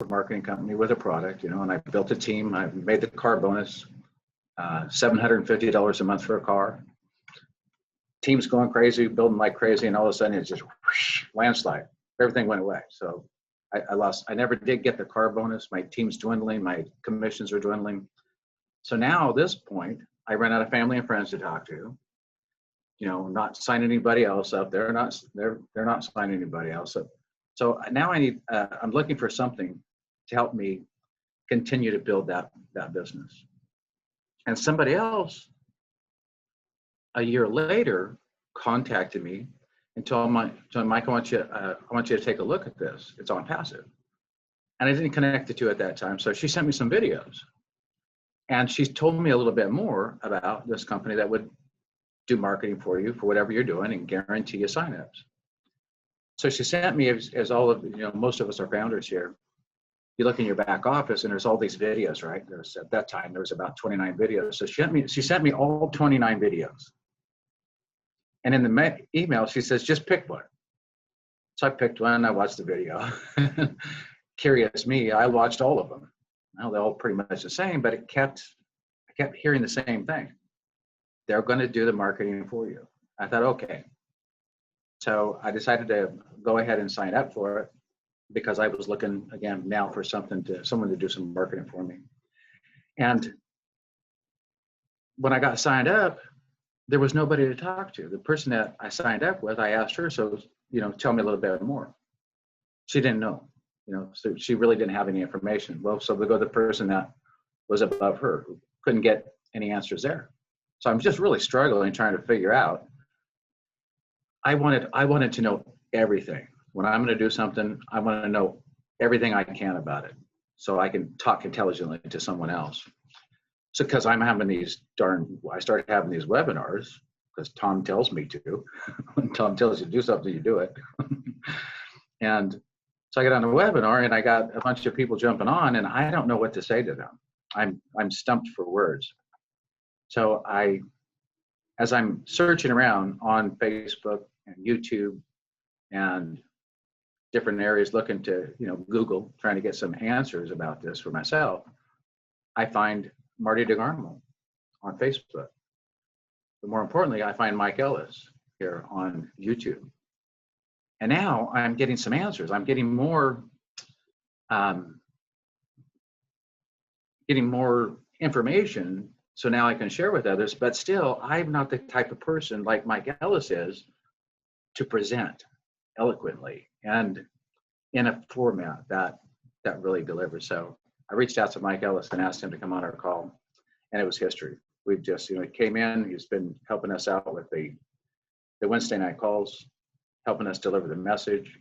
marketing company with a product, and I built a team. I made the car bonus, $750 a month for a car. Team's going crazy, building like crazy, and all of a sudden it's just whoosh, landslide. Everything went away. So I lost. I never did get the car bonus. My team's dwindling. My commissions are dwindling. So now at this point, I run out of family and friends to talk to. Not signing anybody else up. They're not signing anybody else up. So now I'm looking for something to help me continue to build that business. And somebody else a year later contacted me and told Mike, I want you to take a look at this. It's OnPassive. And I didn't connect the two at that time. So she sent me some videos. And she told me a little bit more about this company that would do marketing for you for whatever you're doing and guarantee you signups. So she sent me, as all of, most of us are founders here, you look in your back office and there's all these videos, right? At that time, there was about 29 videos. So she sent me all 29 videos. And in the email, she says, just pick one. So I picked one and I watched the video. Curious me, I watched all of them. Now they're all pretty much the same, but I kept hearing the same thing. They're going to do the marketing for you. I thought, okay. So I decided to go ahead and sign up for it because I was looking again now for someone to do some marketing for me. And when I got signed up, there was nobody to talk to. The person that I signed up with, I asked her, so, tell me a little bit more. She didn't know, so she really didn't have any information. Well, so we go to the person that was above her, who couldn't get any answers there. So I'm just really struggling trying to figure out. I wanted to know everything. When I'm going to do something, I want to know everything I can about it so I can talk intelligently to someone else. So because I started having these webinars because Tom tells me to. When Tom tells you to do something, you do it. And so I got on the webinar and I got a bunch of people jumping on and I don't know what to say to them. I'm stumped for words. So as I'm searching around on Facebook and YouTube and different areas looking to, Google, trying to get some answers about this for myself, I find Marty DeGarmo on Facebook. But more importantly, I find Mike Ellis here on YouTube. And now I'm getting some answers. I'm getting more information so now I can share with others, but still I'm not the type of person like Mike Ellis is to present eloquently and in a format that really delivers. So I reached out to Mike Ellis and asked him to come on our call, and it was history. We've just, he came in, he's been helping us out with the Wednesday night calls, helping us deliver the message,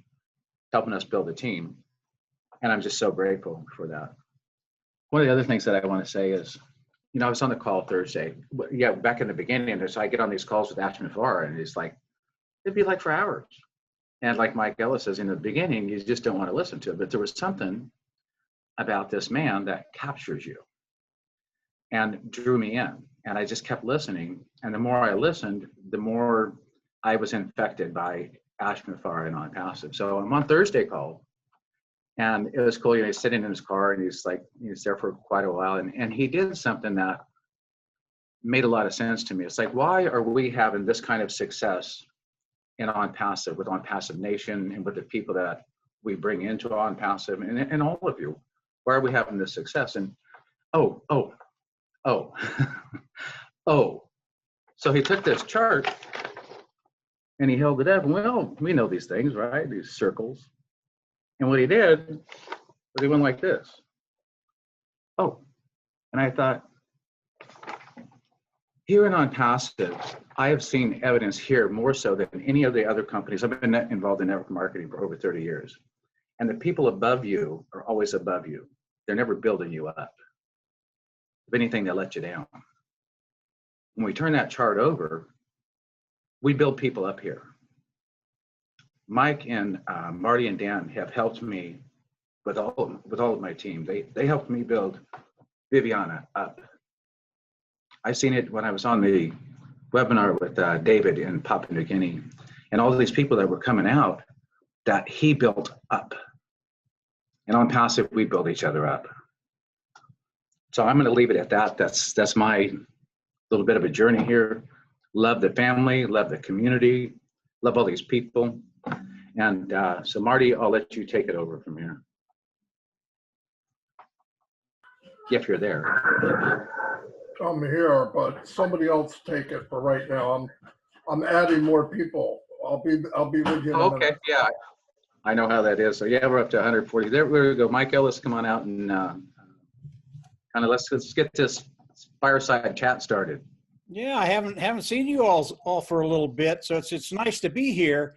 helping us build a team. And I'm just so grateful for that. One of the other things that I want to say is, I was on the call Thursday. Yeah, back in the beginning, so I get on these calls with Ashman Farr, and it'd be like for hours. And like Mike Ellis says in the beginning, you just don't want to listen to it. But there was something about this man that captures you and drew me in. And I just kept listening. And the more I listened, the more I was infected by Ashman Farr and OnPassive. So I'm on Thursday call. And it was cool. He's sitting in his car and he's there for quite a while. And he did something that made a lot of sense to me. It's like, why are we having this kind of success in OnPassive, with OnPassive Nation and with the people that we bring into OnPassive and all of you? Why are we having this success? And oh. So he took this chart and he held it up. Well, we know these things, right? These circles. And what he did was he went like this. Oh, and I thought, here in OnPassive, I have seen evidence here more so than any of the other companies. I've been involved in network marketing for over 30 years. And the people above you are always above you. They're never building you up. If anything, they let you down. When we turn that chart over, we build people up here. Mike and Marty and Dan have helped me with all of my team. They helped me build Viviana up. I've seen it when I was on the webinar with David in Papua New Guinea, and all these people that were coming out that he built up. And on Passive, we build each other up. So I'm going to leave it at that. That's my little bit of a journey here. Love the family, love the community, love all these people. And so Marty, I'll let you take it over from here. If you're there. I'm here, but somebody else take it for right now. I'm adding more people. I'll be with you in a minute. Yeah, I know how that is. So yeah, we're up to 140. There we go. Mike Ellis, come on out and kind of let's get this fireside chat started. Yeah, I haven't seen you all for a little bit, so it's nice to be here.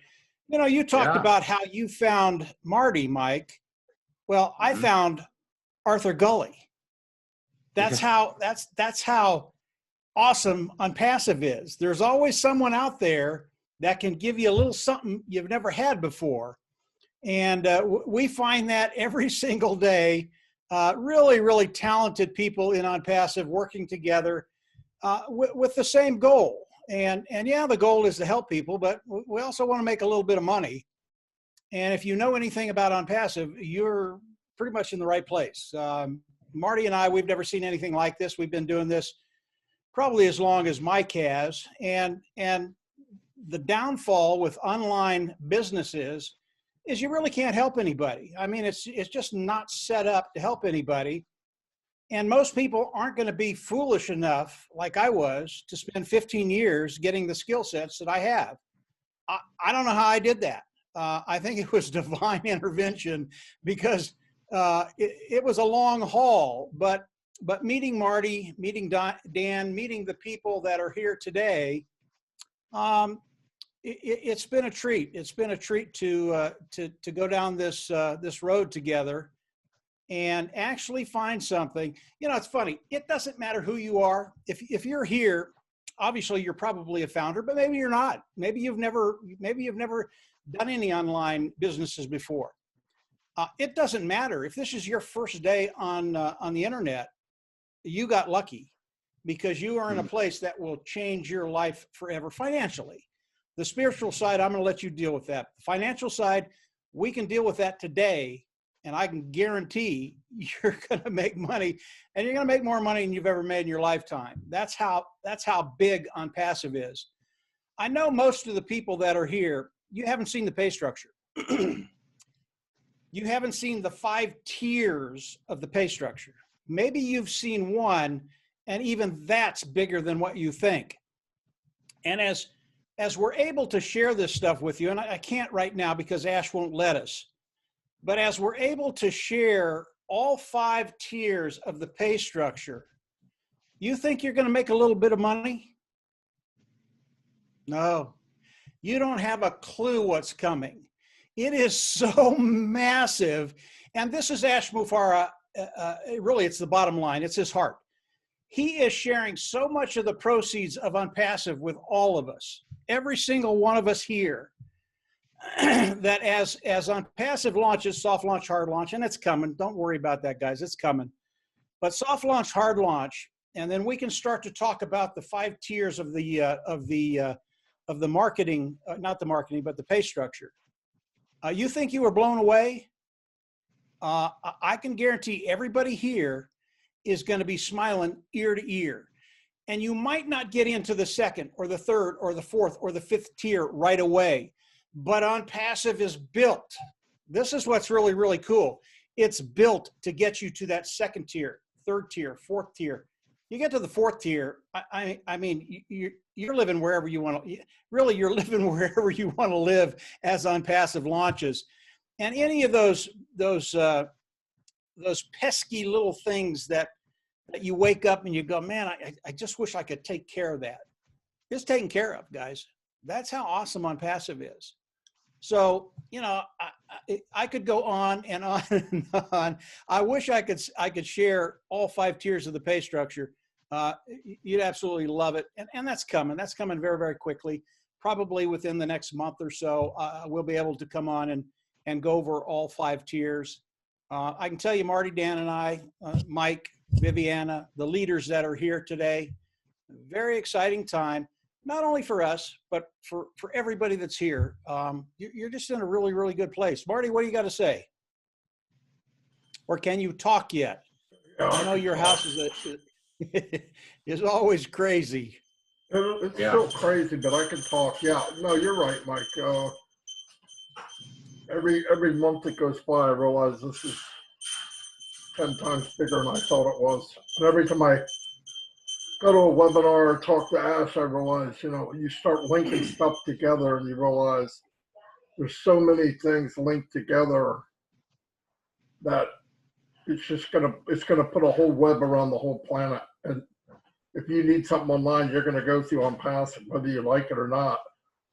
You know, you talked about how you found Marty, Mike. Well, I found Arthur Gully. That's how awesome OnPassive is. There's always someone out there that can give you a little something you've never had before. And we find that every single day. Really, really talented people in OnPassive working together with the same goal. And yeah, the goal is to help people, but we also want to make a little bit of money. And if you know anything about OnPassive, you're pretty much in the right place. Marty and I, we've never seen anything like this. We've been doing this probably as long as Mike has. And the downfall with online businesses is you really can't help anybody. I mean, it's just not set up to help anybody. And most people aren't going to be foolish enough, like I was, to spend 15 years getting the skill sets that I have. I don't know how I did that. I think it was divine intervention because it was a long haul. But meeting Marty, meeting Dan, meeting the people that are here today, it's been a treat. It's been a treat to go down this road together and actually find something. You know, it's funny. It doesn't matter who you are. If you're here, obviously you're probably a founder, but maybe you're not. Maybe you've never done any online businesses before. It doesn't matter. If this is your first day on the internet, you got lucky because you are in a place that will change your life forever financially. The spiritual side, I'm going to let you deal with that. The financial side, we can deal with that today, and I can guarantee you're going to make money, and you're going to make more money than you've ever made in your lifetime. That's how big OnPassive is. I know most of the people that are here, you haven't seen the pay structure. You haven't seen the 5 tiers of the pay structure. Maybe you've seen one, and even that's bigger than what you think. And as we're able to share this stuff with you, and I can't right now because Ash won't let us, but as we're able to share all 5 tiers of the pay structure, you think you're going to make a little bit of money? No, you don't have a clue what's coming. It is so massive. And this is Ash Mufara. Really, it's the bottom line. It's his heart. He is sharing so much of the proceeds of OnPassive with all of us, every single one of us here, that as OnPassive launches, soft launch, hard launch, and it's coming. Don't worry about that, guys. It's coming. But soft launch, hard launch, and then we can start to talk about the 5 tiers of the marketing, not the marketing, but the pay structure. You think you were blown away? I can guarantee everybody here is going to be smiling ear to ear. And you might not get into the 2nd or the 3rd or the 4th or the 5th tier right away, but OnPassive is built. This is what's really, really cool. It's built to get you to that 2nd tier, 3rd tier, 4th tier. You get to the 4th tier, I mean, you're living wherever you want to, really you're living wherever you want to live as OnPassive launches. And any of those pesky little things that you wake up and you go, man, I just wish I could take care of that. It's taken care of, guys. That's how awesome OnPassive is. So, you know, I could go on and on and on. I wish I could share all 5 tiers of the pay structure. You'd absolutely love it. And that's coming. That's coming very, very quickly. Probably within the next month or so, we'll be able to come on and go over all 5 tiers. I can tell you, Marty, Dan, and I, Mike, Viviana, the leaders that are here today, very exciting time, not only for us, but for everybody that's here. You're just in a really, really good place. Marty, what do you got to say? or can you talk yet? I know your house is always crazy. It's Yeah. still crazy, but I can talk. Yeah, no, you're right, Mike. Every month that goes by, I realize this is 10 times bigger than I thought it was. And every time I go to a webinar or talk to Ash, I realize, you start linking stuff together and you realize there's so many things linked together that it's gonna put a whole web around the whole planet. And if you need something online, you're gonna go through OnPassive, whether you like it or not.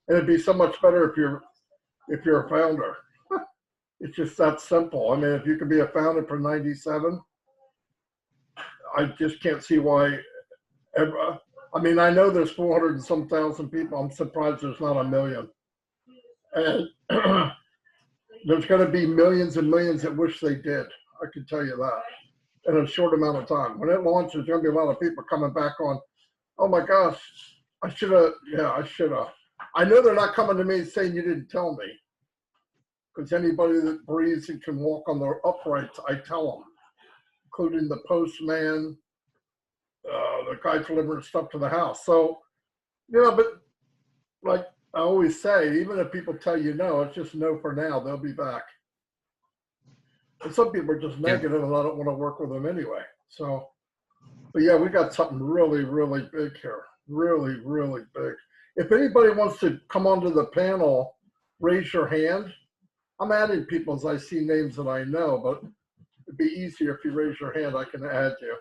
And it'd be so much better if you're a founder. It's just that simple. I mean, if you can be a founder for 97, I just can't see why. I mean, I know there's 400 and some thousand people. I'm surprised there's not a million. And there's going to be millions and millions that wish they did. I can tell you that in a short amount of time. When it launches, there's going to be a lot of people coming back on, oh my gosh, I should have. I know they're not coming to me saying you didn't tell me. Because anybody that breathes and can walk on their uprights, I tell them, including the postman, the guy delivering stuff to the house. So, but like I always say, even if people tell you no, it's just no for now. They'll be back. And some people are just negative, and I don't want to work with them anyway. So, but yeah, we got something really, really big here. Really, really big. If anybody wants to come onto the panel, raise your hand. I'm adding people as I see names that I know, but it'd be easier if you raise your hand. I can add you.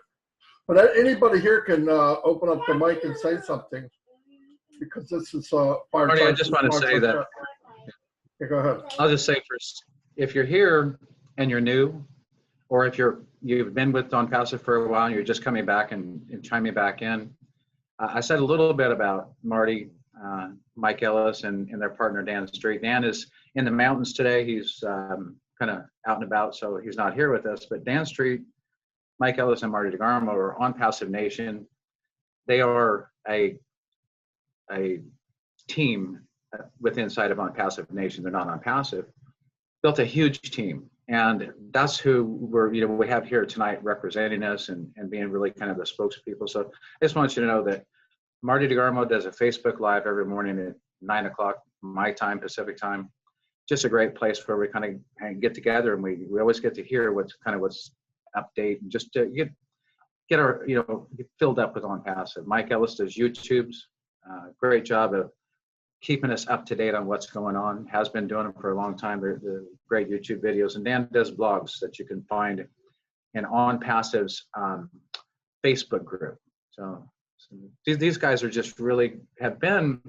But anybody here can open up the mic and say something, because this is Marty, I just want to say that. Yeah, go ahead. I'll just say first, if you're here and you're new, or if you've been with OnPassive for a while and you're just coming back and chiming back in, I said a little bit about Marty, Mike Ellis, and their partner Dan Street. Dan is in the mountains today. He's kind of out and about, so he's not here with us. But Dan Street, Mike Ellis, and Marty DeGarmo are OnPassive Nation. They are a team within inside of OnPassive Nation. They're not OnPassive. Built a huge team, and that's who we have here tonight representing us and being really kind of the spokespeople. So I just want you to know that Marty DeGarmo does a Facebook Live every morning at 9 o'clock my time, Pacific time. Just a great place where we kind of get together, and we always get to hear what's update, and just to get our get filled up with OnPassive. Mike Ellis does YouTubes. Great job of keeping us up to date on what's going on. Has been doing them for a long time. They're great YouTube videos. And Dan does blogs that you can find in OnPassive's Facebook group. So these guys are just really have been,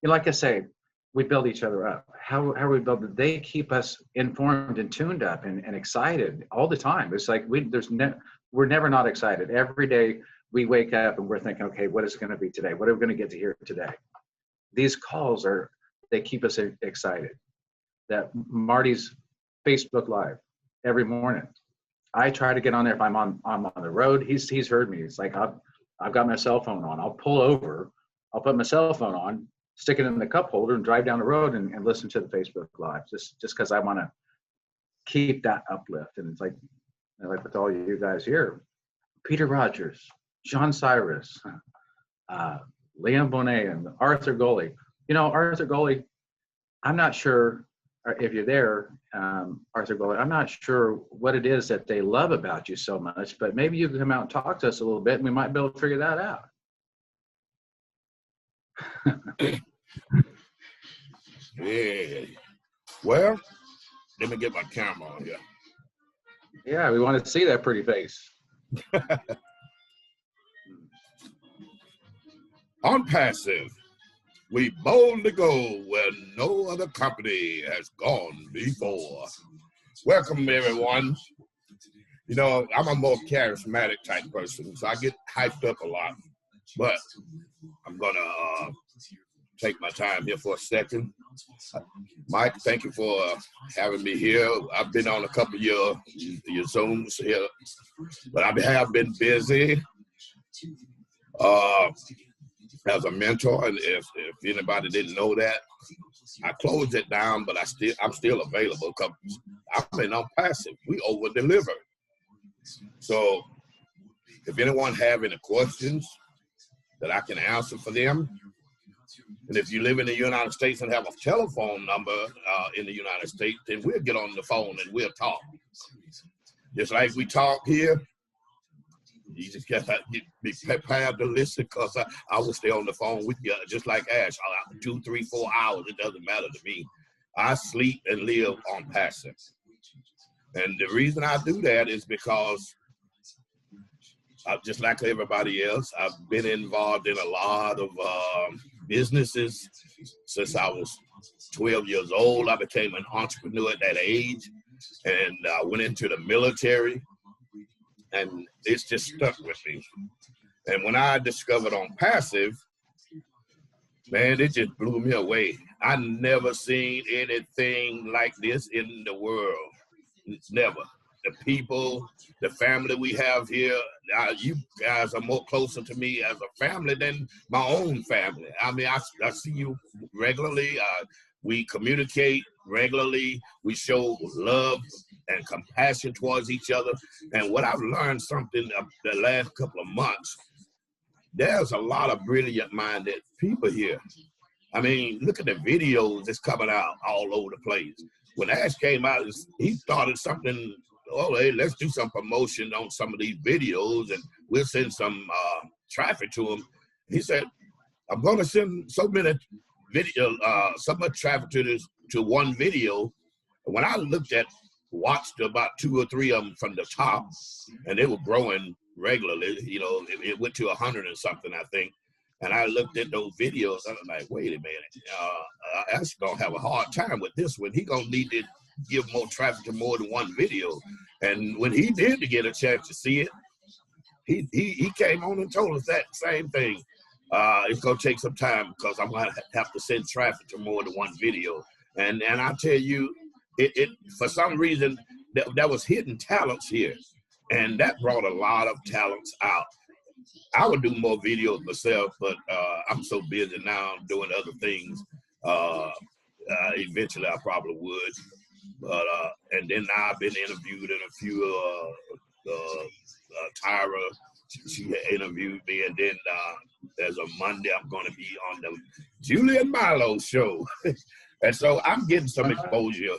like I say, we build each other up. How we build it, they keep us informed and tuned up and excited all the time. It's like we're never not excited. Every day we wake up and we're thinking, okay, what is it going to be today? What are we going to get to hear today? These calls they keep us excited. That Marty's Facebook Live every morning. I try to get on there if I'm on the road. He's heard me. It's like I've got my cell phone on. I'll pull over. I'll put my cell phone on, stick it in the cup holder, and drive down the road and listen to the Facebook Live. Just because I want to keep that uplift. And it's like with all you guys here, Peter Rogers, John Cyrus, Liam Bonet, and Arthur Goley. Arthur Goley, I'm not sure if you're there, Arthur Goley, I'm not sure what it is that they love about you so much, but maybe you can come out and talk to us a little bit, and we might be able to figure that out. Yeah. Well, let me get my camera on here. Yeah, we want to see that pretty face. OnPassive, we boldly go where no other company has gone before. Welcome, everyone. I'm a more charismatic type person, so I get hyped up a lot. But I'm going to take my time here for a second. Mike, thank you for having me here. I've been on a couple of your Zooms here, but I have been busy as a mentor. And if anybody didn't know that, I closed it down, but I'm still available because I'm in OnPassive. We over-deliver. So if anyone have any questions that I can answer for them, and if you live in the United States and have a telephone number in the United States, then we'll get on the phone and we'll talk. Just like we talk here, you just got to be prepared to listen, because I will stay on the phone with you just like Ash, 2, 3, 4 hours. It doesn't matter to me. I sleep and live on passive. And the reason I do that is because just like everybody else, I've been involved in a lot of businesses since I was 12 years old. I became an entrepreneur at that age, and I went into the military, and it's just stuck with me. And when I discovered OnPassive, man, it just blew me away. I never seen anything like this in the world. It's never. The people, the family we have here, you guys are more closer to me as a family than my own family. I mean, I see you regularly. We communicate regularly. We show love and compassion towards each other. And what I've learned something the last couple of months, there's a lot of brilliant-minded people here. I mean, look at the videos that's coming out all over the place. When Ash came out, he started something, oh, hey, let's do some promotion on some of these videos and we'll send some traffic to him. He said, I'm going to send so much traffic to one video. And when I watched about 2 or 3 of them from the top, and they were growing regularly, you know, it went to 100 and something, I think. And I looked at those videos, I was like, wait a minute, Ash gonna have a hard time with this one. He gonna need to give more traffic to more than one video. And when he did get a chance to see it, he came on and told us that same thing. It's gonna take some time because I'm gonna have to send traffic to more than one video. And I tell you, it for some reason that was hidden talents here, and that brought a lot of talents out. I would do more videos myself, but I'm so busy now doing other things. Eventually, I probably would. But and then now I've been interviewed in a few. Tyra, she interviewed me, and then there's a Monday I'm going to be on the Julie and Milo show, and so I'm getting some exposure.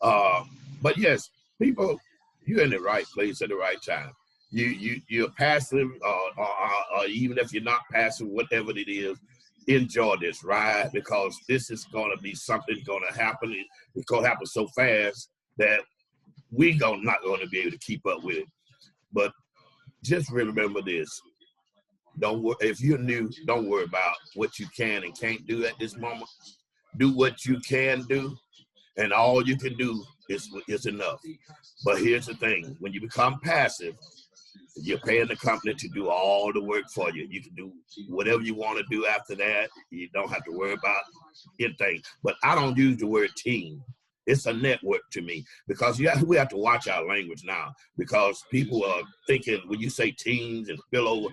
But yes, people, you're in the right place at the right time. You're passive, or even if you're not passive, whatever it is, enjoy this ride, because this is going to be something going to happen. It's going to happen so fast that we're not going to be able to keep up with it. But just remember this. Don't worry, if you're new, don't worry about what you can and can't do at this moment. Do what you can do, and all you can do is enough. But here's the thing. When you become passive, you're paying the company to do all the work for you. You can do whatever you want to do after that. You don't have to worry about anything. But I don't use the word team. It's a network to me, because we have to watch our language now, because people are thinking when you say teams and spillover,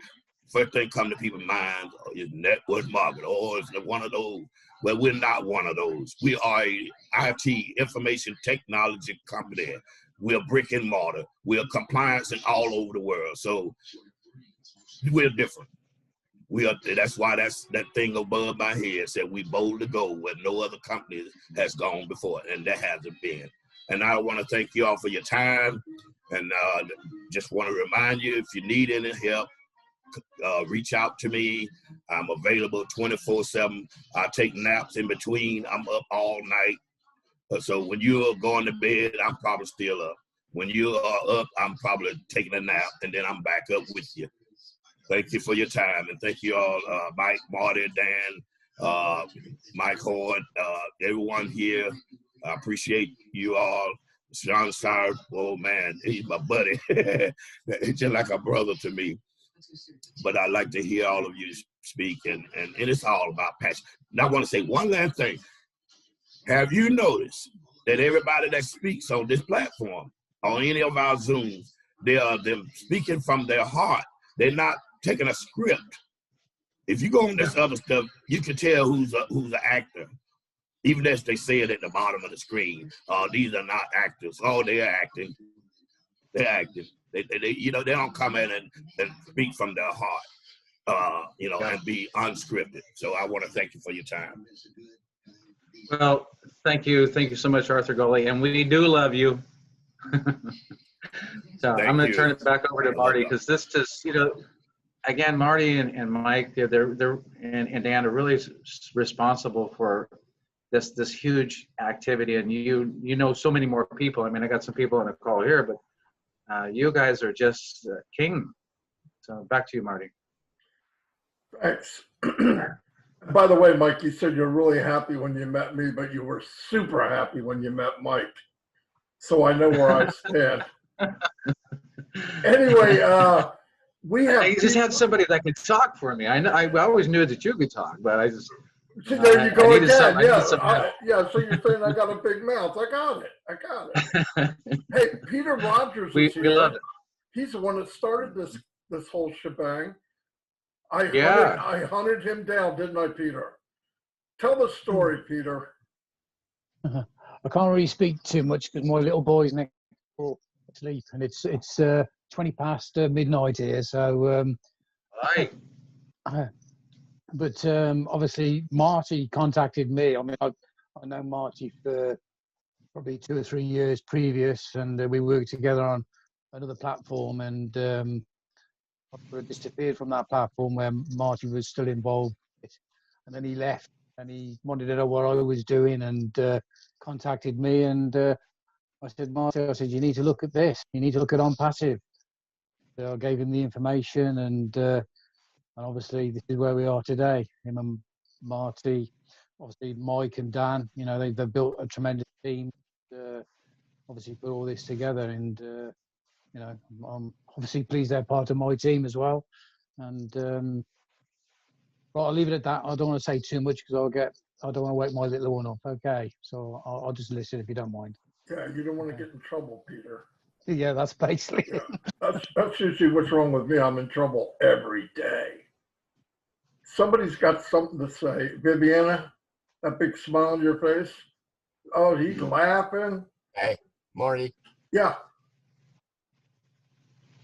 first thing come to people's minds is network marketing, or it's one of those. Well, we're not one of those. We are a IT, information technology company. We're brick and mortar. We're compliance and all over the world. So we're different. That's why that thing above my head said we bold to go where no other company has gone before, and that hasn't been. And I want to thank you all for your time, and just want to remind you, if you need any help, reach out to me. I'm available 24/7. I take naps in between. I'm up all night. So when you're going to bed, I'm probably still up. When you are up, I'm probably taking a nap, and then I'm back up with you. Thank you for your time, and thank you all, Mike, Marty, Dan, Mike Hord, everyone here. I appreciate you all. Sean Sire, oh man, he's my buddy. He's just like a brother to me. But I like to hear all of you speak, and it's all about passion. And I want to say one last thing. Have you noticed that everybody that speaks on this platform, on any of our Zooms, they are them speaking from their heart. They're not taking a script. If you go on this other stuff, you can tell who's an actor. Even as they say it at the bottom of the screen, these are not actors. Oh, they are acting. They're active. They you know, they don't come in and speak from their heart, you know, and be unscripted. So I want to thank you for your time. Well, thank you so much, Arthur Gully, and we do love you. So Thank I'm going you. to turn it back over to Marty, because this just, you know, again, Marty and Mike, they're and Dan are really responsible for this huge activity, and you know so many more people. I mean, I got some people on the call here, but you guys are just king. So back to you, Marty. Thanks. By the way, Mike, you said you're really happy when you met me, but you were super happy when you met Mike. So I know where I stand. Anyway, we have. I just had somebody that could talk for me. I always knew that you could talk, but I just. See, there you go again. Yeah. So you're saying I got a big mouth. I got it. Hey, Peter Rogers is here. We love it. He's the one that started this whole shebang. I hunted him down, didn't I, Peter? Tell the story, Peter. I can't really speak too much because my little boy's next door asleep, and it's 20 past midnight here. So, Right. But obviously Marty contacted me. I mean, I know Marty for probably 2 or 3 years previous, and we worked together on another platform, and I disappeared from that platform where Marty was still involved, and then he left, and he wanted to know what I was doing, and contacted me, and I said, Marty, I said, you need to look at this. You need to look at OnPassive. So I gave him the information, and obviously this is where we are today. Him and Marty, obviously Mike and Dan, you know, they've built a tremendous team, obviously put all this together, and you know, I'm obviously pleased they're part of my team as well. And but I'll leave it at that. I don't want to say too much because I don't want to wake my little one up. Okay, so I'll just listen if you don't mind. Yeah, you don't want to get in trouble, Peter. Yeah, that's basically it. That's usually what's wrong with me. I'm in trouble every day. Somebody's got something to say. Viviana, that big smile on your face. Oh, he's laughing. Hey, Marty. Yeah.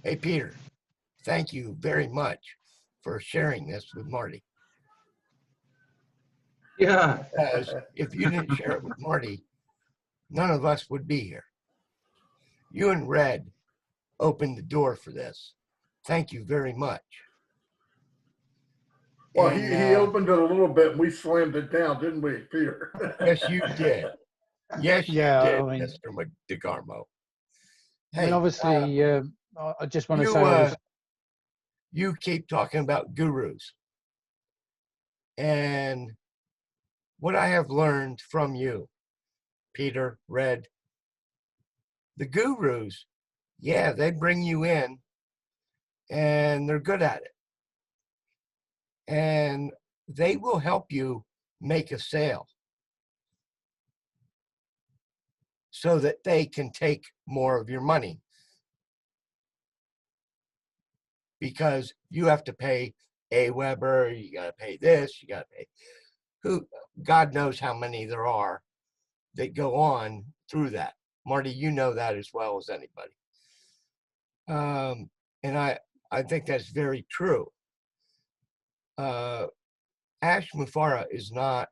Hey, Peter. Thank you very much for sharing this with Marty. Yeah. Because if you didn't share it with Marty, none of us would be here. You and Red opened the door for this. Thank you very much. Well, and, he opened it a little bit and we slammed it down, didn't we, Peter? Yes, you did. Yes, you did, I mean, Mr. DeGarmo. Hey, I mean, obviously, I just want to say you keep talking about gurus. And what I have learned from you, Peter, Red, the gurus, yeah, they bring you in and they're good at it. And they will help you make a sale so that they can take more of your money. Because you have to pay Weber, you got to pay this, you got to pay who, God knows how many there are that go on through that. Marty, you know that as well as anybody. And I think that's very true. Ash Mufara is not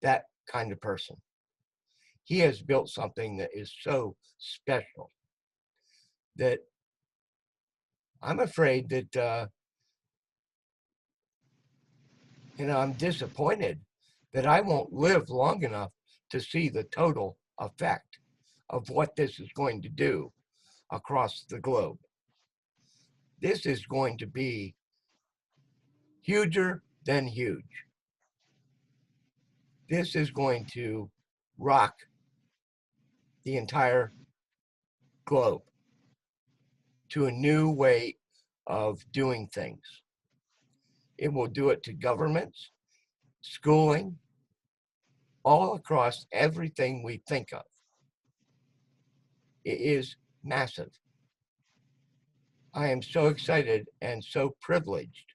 that kind of person. He has built something that is so special that I'm afraid that, you know, I'm disappointed that I won't live long enough to see the total effect of what this is going to do across the globe. This is going to be huger than huge. This is going to rock the entire globe to a new way of doing things. It will do it to governments, schooling, all across everything we think of. It is massive. I am so excited and so privileged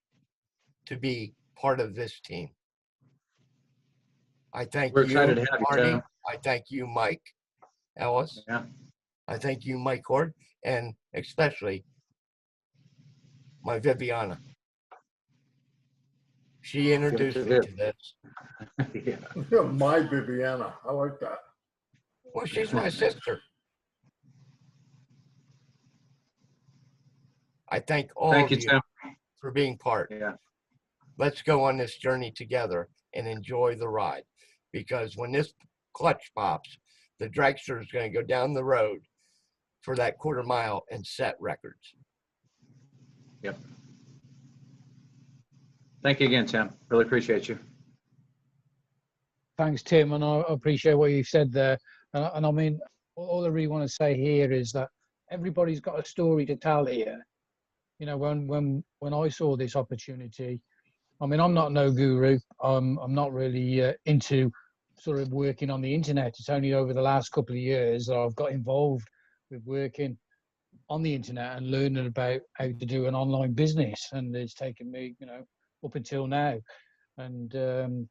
to be part of this team. I thank We're you, excited to have you, Marty. Tim. I thank you, Mike Ellis. Yeah. I thank you, Mike Hord, and especially my Viviana. She introduced me to this. Yeah. My Viviana. I like that. Well, she's my sister. I thank all Thank of you, you Tim. for being part. Yeah. Let's go on this journey together and enjoy the ride. Because when this clutch pops, the dragster is going to go down the road for that quarter mile and set records. Yep. Thank you again, Tim. Really appreciate you. Thanks, Tim, and I appreciate what you've said there. And I mean, all I really want to say here is that everybody's got a story to tell here. You know, when I saw this opportunity, I mean, I'm not no guru. I'm not really into sort of working on the internet. It's only over the last couple of years that I've got involved with working on the internet and learning about how to do an online business, and it's taken me, you know, up until now. And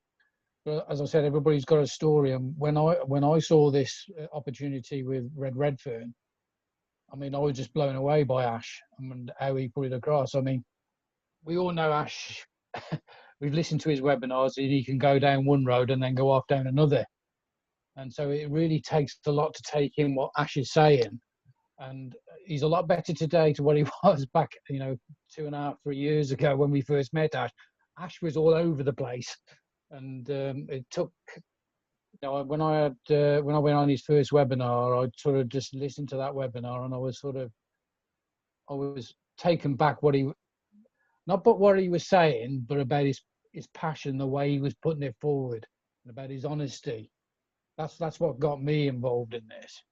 but as I said, everybody's got a story. And when I saw this opportunity with Red Redfern, I mean, I was just blown away by Ash and how he put it across. I mean, we all know Ash. We've listened to his webinars, and he can go down one road and then go off down another. And so it really takes a lot to take in what Ash is saying. And he's a lot better today to what he was back, you know, 2.5, 3 years ago when we first met Ash. Ash was all over the place. And it took, you know, when I went on his first webinar, I sort of just listened to that webinar, and I was taken back not but what he was saying, but about his passion, the way he was putting it forward, and about his honesty. That's what got me involved in this.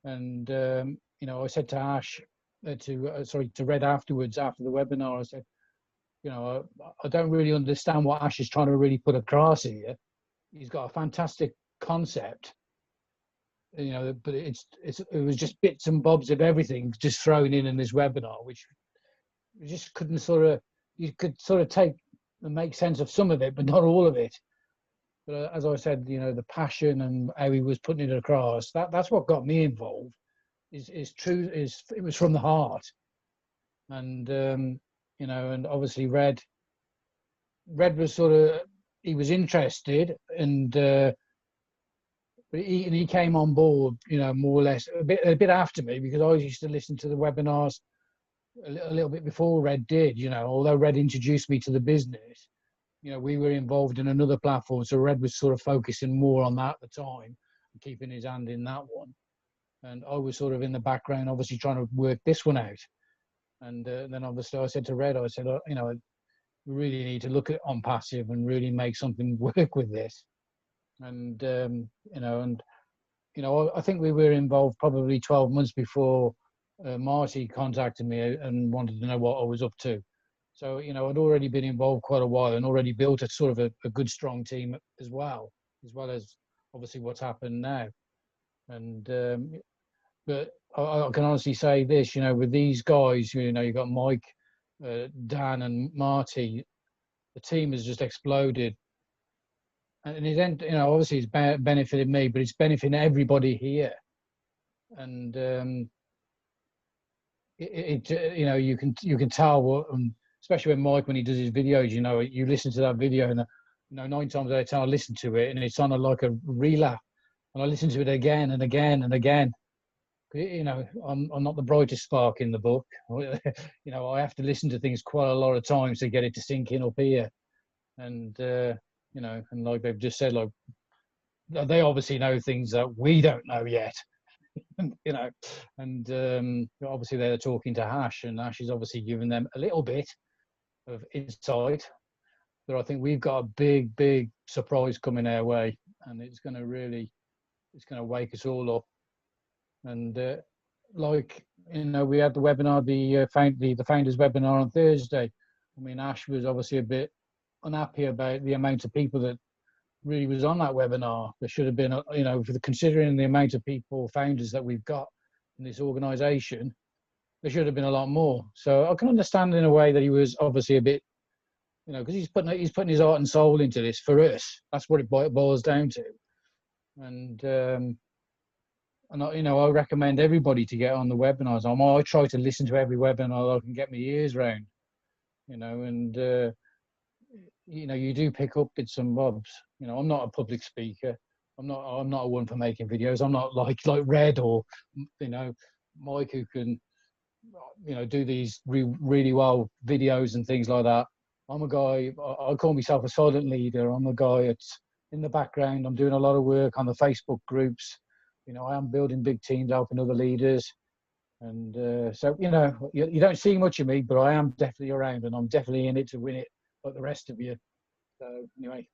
And you know, I said to Ash, to Red afterwards, after the webinar, I said, you know, I don't really understand what Ash is trying to really put across here. He's got a fantastic concept, you know, but it was just bits and bobs of everything just thrown in this webinar, which you just couldn't you could sort of take and make sense of some of it, but not all of it. But as I said, you know, the passion and how he was putting it across, that's what got me involved. It was from the heart. And you know, and obviously Red was he was interested, and but he came on board, you know, more or less a bit after me, because I used to listen to the webinars a little bit before Red did, you know. Although Red introduced me to the business, you know, we were involved in another platform, so Red was sort of focusing more on that at the time, and keeping his hand in that one, and I was sort of in the background, obviously trying to work this one out. And then obviously I said to Red, I said, you know, we really need to look at OnPassive and really make something work with this. And you know, I think we were involved probably 12 months before Marty contacted me and wanted to know what I was up to. So, you know, I'd already been involved quite a while and already built a sort of a good, strong team as well as obviously what's happened now. And but I can honestly say this, you know, with these guys, you know, you've got Mike, Dan and Marty, the team has just exploded. And you know, obviously it's benefited me, but it's benefiting everybody here. And you know, you can tell what, especially when Mike, when he does his videos, you know, you listen to that video, and you know, 9 times out of 10 I listen to it, and it's on like a relap, and I listen to it again and again and again. You know, I'm not the brightest spark in the book. You know, I have to listen to things quite a lot of times to get it to sink in up here. And you know, and like they've just said, like they obviously know things that we don't know yet. You know, and obviously they're talking to Ash, and Ash is obviously giving them a little bit of insight. But I think we've got a big surprise coming our way, and it's going to wake us all up. And like, you know, we had the webinar, the founders webinar on Thursday. I mean, Ash was obviously a bit unhappy about the amount of people that really was on that webinar. There should have been, you know, considering the amount of people, founders that we've got in this organization, there should have been a lot more. So I can understand in a way that he was obviously a bit, you know, because he's putting his heart and soul into this for us. That's what it boils down to. And And I recommend everybody to get on the webinars. I try to listen to every webinar I can get my ears round, and you do pick up bits and bobs. I'm not a public speaker. I'm not a one for making videos. I'm not like Red or Mike, who can do these really well videos and things like that. I'm a guy. I call myself a silent leader. I'm a guy that's in the background. I'm doing a lot of work on the Facebook groups. I am building big teams, helping other leaders. And so you don't see much of me, but I am definitely around, and I'm definitely in it to win it, like the rest of you. So anyway,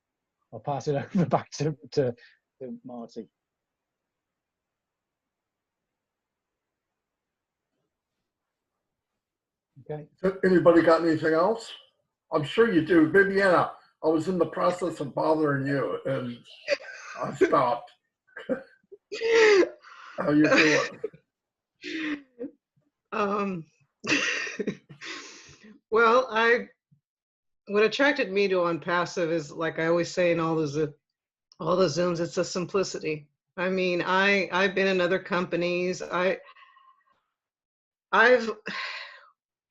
I'll pass it over back to Marty. Okay. Anybody got anything else? I'm sure you do. Viviana, I was in the process of bothering you, and I stopped. How you doing? Well, what attracted me to OnPassive is, like I always say in all the Zooms, it's the simplicity. I mean, I've been in other companies. I've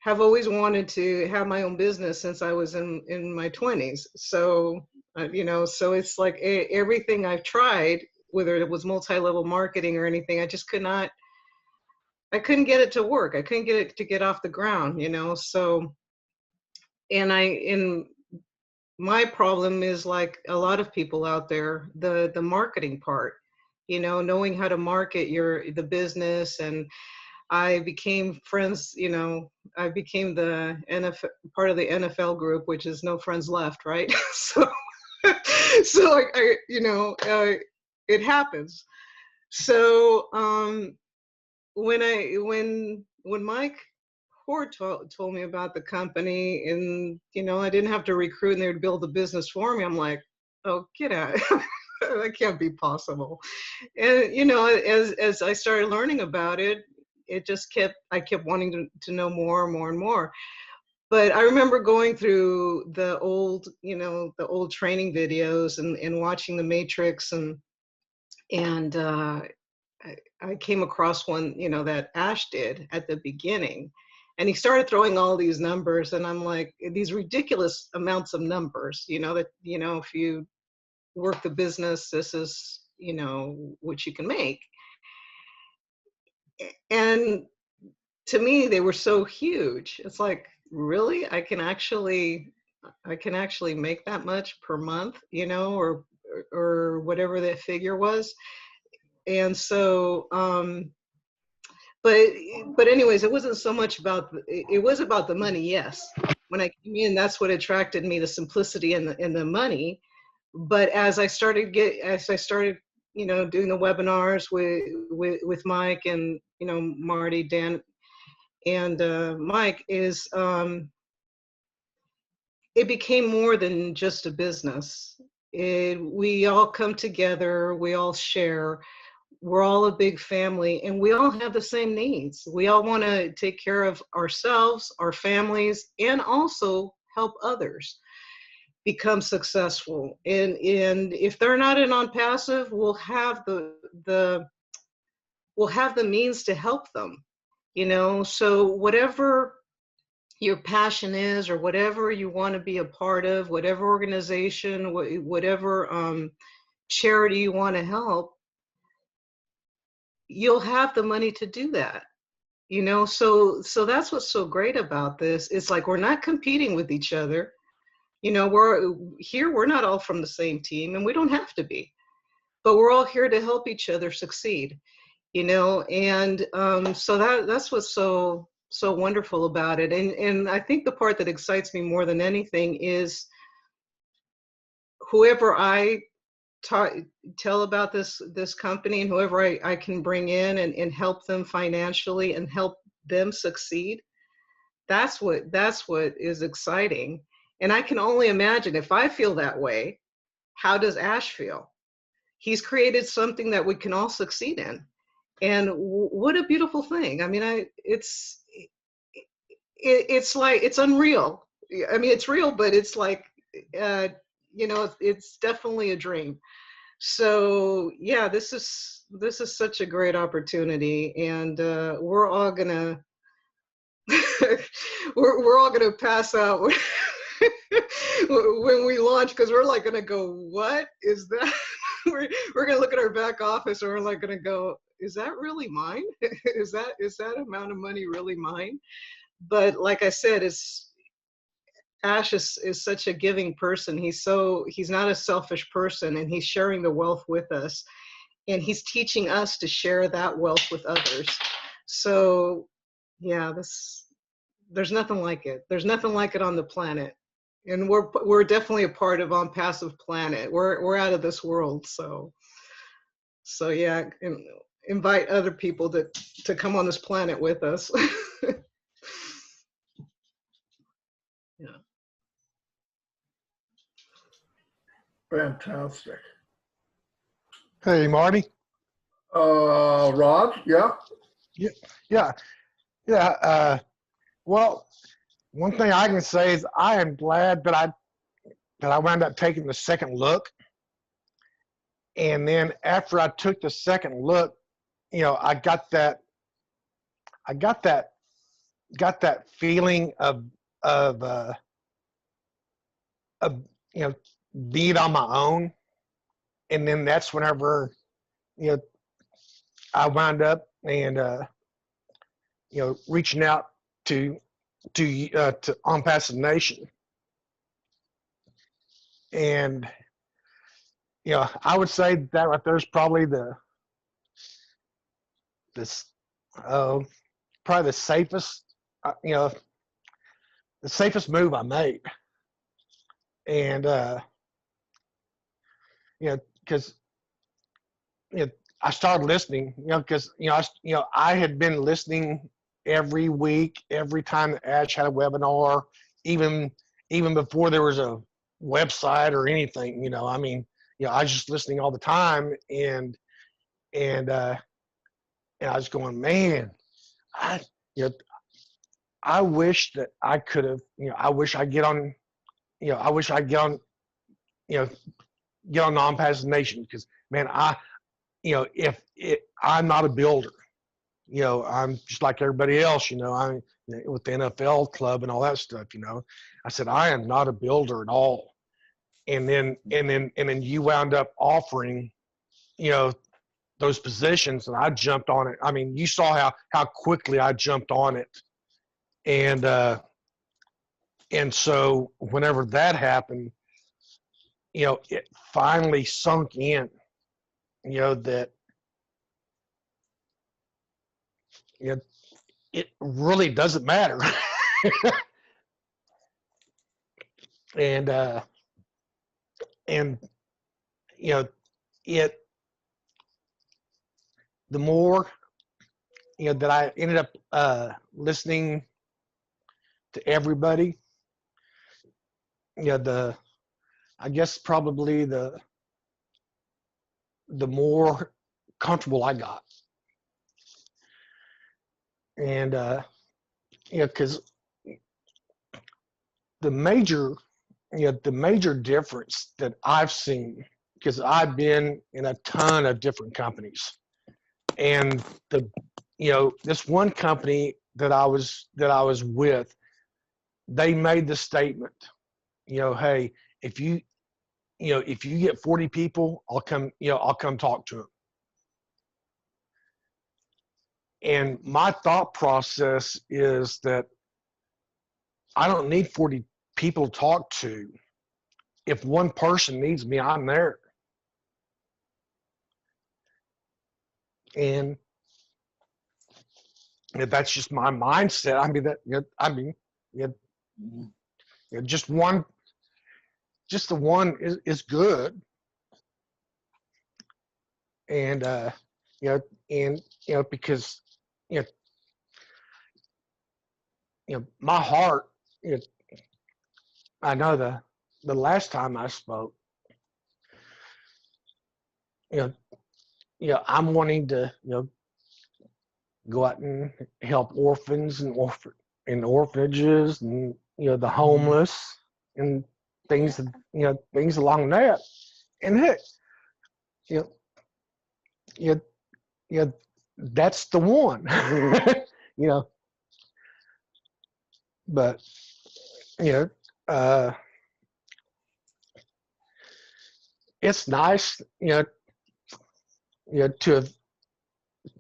always wanted to have my own business since I was in my 20s. So, so it's like everything I've tried, whether it was multi-level marketing or anything, I just I couldn't get it to work. I couldn't get it to get off the ground, so, and my problem is, like a lot of people out there, the marketing part, knowing how to market the business. And I became friends, I became the NFL, part of the NFL group, which is no friends left, right? So it happens. So when Mike Hord told me about the company, and I didn't have to recruit, and they would build the business for me, I'm like, oh, get out. That can't be possible. And as I started learning about it, I kept wanting to know more and more and more. But I remember going through the old training videos and watching the Matrix, and I came across one, that Ash did at the beginning, and he started throwing all these numbers, and I'm like, these ridiculous amounts of numbers, that, if you work the business, this is, what you can make. And to me, they were so huge. It's like, really? I can actually make that much per month, or whatever that figure was. And so, but anyways, it wasn't so much about, it was about the money. Yes. When I came in, that's what attracted me, the simplicity and the money. But as I started doing the webinars with Mike and, Marty, Dan, and Mike, it became more than just a business. We all come together, we all share, we're all a big family, and we all have the same needs. We all want to take care of ourselves, our families, and also help others become successful. And if they're not in OnPassive, we'll have the means to help them. So whatever your passion is, or whatever you want to be a part of, whatever organization, whatever charity you want to help, you'll have the money to do that. So that's what's so great about this. It's like, we're not competing with each other. We're not all from the same team, and we don't have to be, but we're all here to help each other succeed. And so that's what's so wonderful about it. And I think the part that excites me more than anything is whoever I tell about this company, and whoever I can bring in and help them financially and help them succeed. That's what is exciting. And I can only imagine, if I feel that way, how does Ash feel? He's created something that we can all succeed in. And what a beautiful thing. I mean, it's like, it's unreal. I mean, it's real, but it's like, it's definitely a dream. So yeah, this is this is such a great opportunity, and we're all gonna we're all gonna pass out when we launch, because we're like gonna go, what is that? we're gonna look at our back office and we're like gonna go, is that really mine? is that amount of money really mine? But like I said, Ash is such a giving person. He's not a selfish person, and he's sharing the wealth with us, and he's teaching us to share that wealth with others. So yeah, there's nothing like it. There's nothing like it on the planet. And we're definitely a part of OnPassive Planet. We're out of this world. So yeah, invite other people to come on this planet with us. Yeah. Fantastic. Hey, Marty. Rod, yeah? Yeah. Well, one thing I can say is I am glad that I wound up taking the second look. And then after I took the second look, I got that feeling of being on my own. And then that's whenever, I wound up and, reaching out to OnPassive Nation. And, I would say that right there's probably probably the safest, the safest move I made. And, because, I started listening, because, I had been listening every week, every time that Ash had a webinar, even before there was a website or anything, I was just listening all the time, and I was going, man, I wish that I could have, I wish I get on, get on OnPassive Nation, because, man, I'm not a builder, I'm just like everybody else, I'm with the NFL club and all that stuff, I said, I am not a builder at all. And then you wound up offering, those positions, and I jumped on it. I mean, you saw how quickly I jumped on it. And so whenever that happened, it finally sunk in, that, it really doesn't matter. and the more, that I ended up listening to everybody, I guess probably the more comfortable I got. And, because the major difference that I've seen, because I've been in a ton of different companies, and this one company that I was with, they made the statement, hey, if you get 40 people, I'll come talk to them. And my thought process is that I don't need 40 people to talk to. If one person needs me, I'm there. And that's just my mindset. Just the one is good. And because my heart, I know the last time I spoke, I'm wanting to go out and help orphans and orphanages, and the homeless, and things things along that. And heck, you know, that's the one. You know, but you know, it's nice, to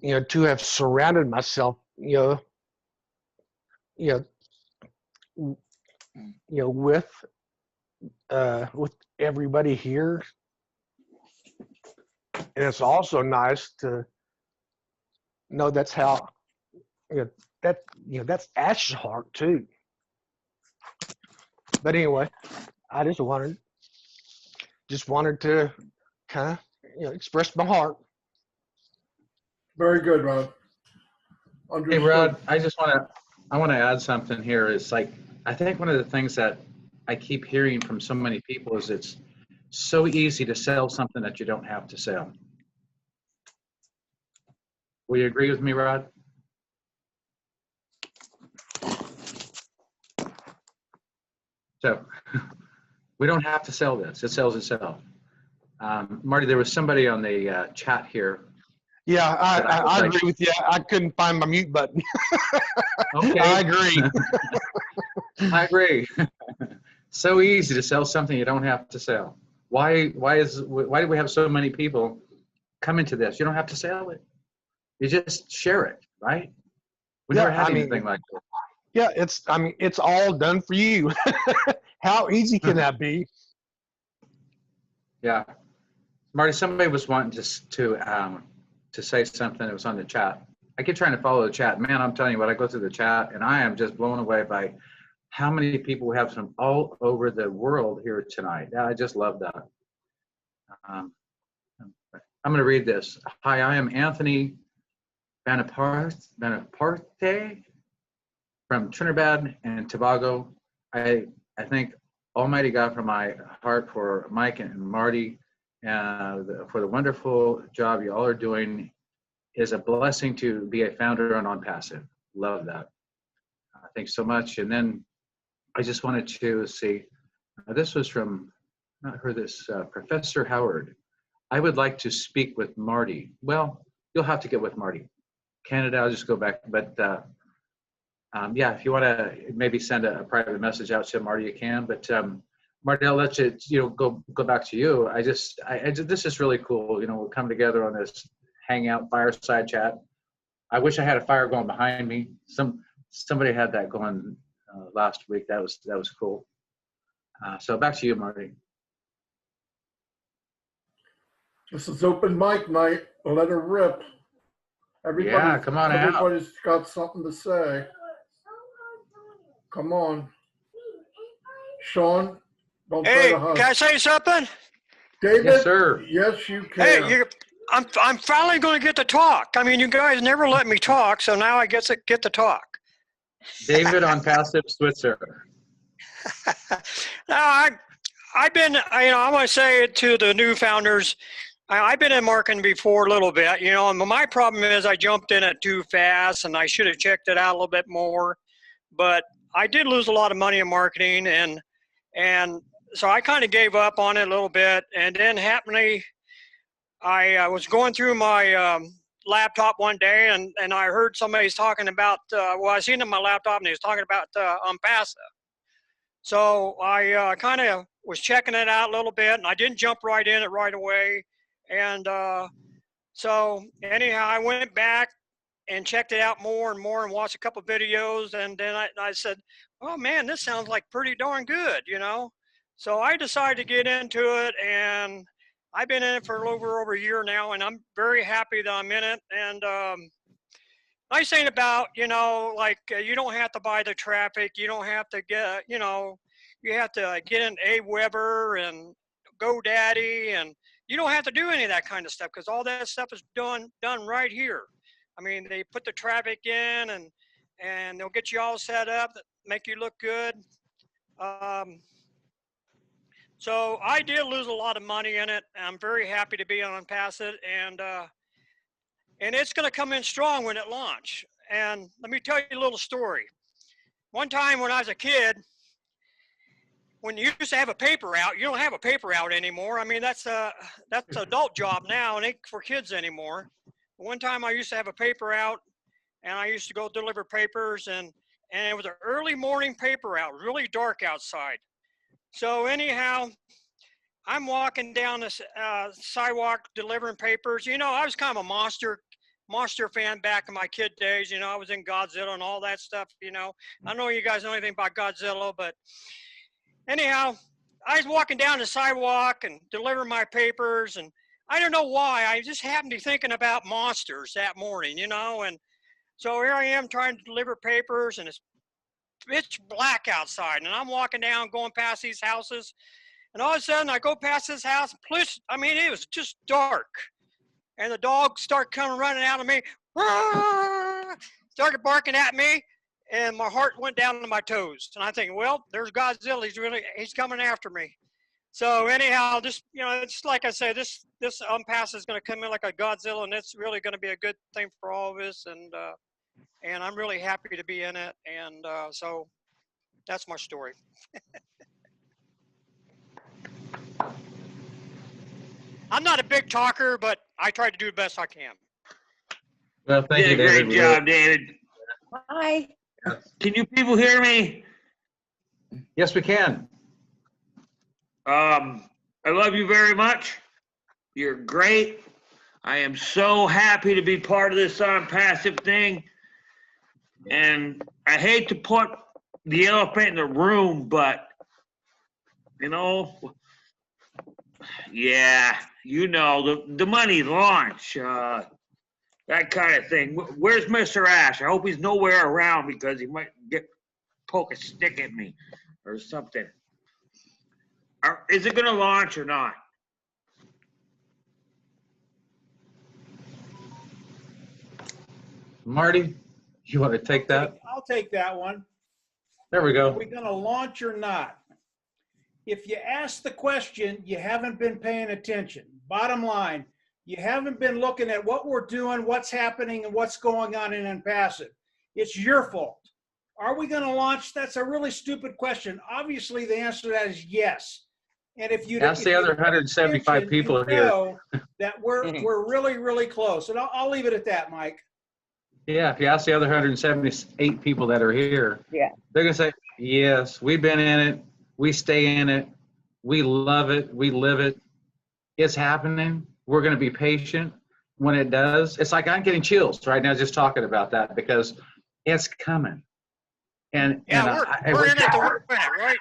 have, to have surrounded myself, you know, with everybody here. And it's also nice to know that's how, that's Ash's heart too. But anyway, I just wanted to kind of, express my heart. Very good, Rod. Hey, Understood. Rod, I want to add something here. It's like, I think one of the things that I keep hearing from so many people is it's so easy to sell something that you don't have to sell. Will you agree with me, Rod? So we don't have to sell this. It sells itself. Marty, there was somebody on the chat here. Yeah, I like, agree with you. I couldn't find my mute button. Okay. I agree. I agree. So easy to sell something you don't have to sell. Why do we have so many people come into this? You don't have to sell it. You just share it, right? We never had anything like that. Yeah, it's all done for you. How easy can that be? Yeah. Marty, somebody was wanting to say something that was on the chat. I keep trying to follow the chat. Man, I'm telling you what, I go through the chat and I am just blown away by how many people we have from all over the world here tonight. I just love that. I'm going to read this. Hi, I am Anthony Bonaparte from Trinidad and Tobago. I thank Almighty God for my heart for Mike and Marty, for the wonderful job you all are doing. Is a blessing to be a founder on OnPassive. Love that. Thanks so much. And then I just wanted to see, this was from, not heard this, Professor Howard. I would like to speak with Marty. Well, you'll have to get with Marty. Canada, I'll just go back. But yeah, if you want to maybe send a private message out to Marty, you can. But Marty, I'll let you, go back to you. This is really cool. We'll come together on this hangout fireside chat. I wish I had a fire going behind me. Somebody had that going last week. That was cool. So back to you, Marty. This is open mic night. Let her rip. Yeah, come on out. Everybody's got something to say. Come on. Sean, don't try to hide. Can I say something? David? Yes, sir. Yes, you can. Hey, I'm finally going to get to talk. I mean, you guys never let me talk, so now I get to talk. David OnPassive Switzer. Now, I've been, I want to say it to the new founders. I've been in marketing before a little bit, and my problem is I jumped in it too fast, and I should have checked it out a little bit more. But I did lose a lot of money in marketing, and so I kind of gave up on it a little bit. And then happily, I was going through my laptop one day, and I heard somebody's talking about, I seen it on my laptop, and he was talking about OnPassive. So I kind of was checking it out a little bit, and I didn't jump right in it right away. And so anyhow, I went back and checked it out more and more and watched a couple videos. And then I said, oh man, this sounds like pretty darn good, So I decided to get into it, and I've been in it for over a year now, and I'm very happy that I'm in it. And nice thing about, you don't have to buy the traffic. You don't have to get, you have to get in Aweber and GoDaddy, and you don't have to do any of that kind of stuff because all that stuff is done right here. I mean, they put the traffic in, and they'll get you all set up, make you look good. So I did lose a lot of money in it. I'm very happy to be on OnPassive, and it's going to come in strong when it launch. And let me tell you a little story. One time when I was a kid, when you used to have a paper out, you don't have a paper out anymore. I mean, that's an adult job now, and ain't for kids anymore. one time I used to have a paper out, and I used to go deliver papers, and it was an early morning paper out, really dark outside. So anyhow, I'm walking down the sidewalk delivering papers. You know, I was kind of a monster fan back in my kid days. You know, I was in Godzilla and all that stuff, you know. I don't know you guys know anything about Godzilla, but anyhow, I was walking down the sidewalk and delivering my papers, and I don't know why. I just happened to be thinking about monsters that morning, you know, and so here I am trying to deliver papers, and it's pitch black outside, and I'm walking down, going past these houses, and all of a sudden I go past this house, plus, I mean, it was just dark, and the dogs start coming running out of me, started barking at me, and my heart went down to my toes, and I think, well, there's Godzilla, he's coming after me. So anyhow, just, you know, it's like I say, this OnPassive is going to come in like a Godzilla, and it's really going to be a good thing for all of us, and I'm really happy to be in it, and so that's my story. I'm not a big talker, but I try to do the best I can. Well, thank you, You did a David. great job, David. Hi. Can you people hear me? Yes, we can. I love you very much. You're great. I am so happy to be part of this OnPassive thing. And I hate to put the elephant in the room, but, you know, yeah, you know, the money launch, that kind of thing. Where's Mr. Ash? I hope he's nowhere around because he might poke a stick at me or something. Is it going to launch or not? Marty, you want to take that? I'll take that one. There we Are go. we going to launch or not? If you ask the question, you haven't been paying attention. Bottom line, you haven't been looking at what we're doing, what's happening, and what's going on in OnPassive. It's your fault. Are we going to launch? That's a really stupid question. Obviously, the answer to that is yes. And if you Ask the other 175 people you here. know that we're really, really close. And I'll leave it at that, Mike. Yeah, if you ask the other 178 people that are here, Yeah. they're going to say, yes, we've been in it. We stay in it. We love it. We live it. It's happening. We're going to be patient when it does. It's like I'm getting chills right now just talking about that because it's coming. And Yeah, we're in it to win it, right?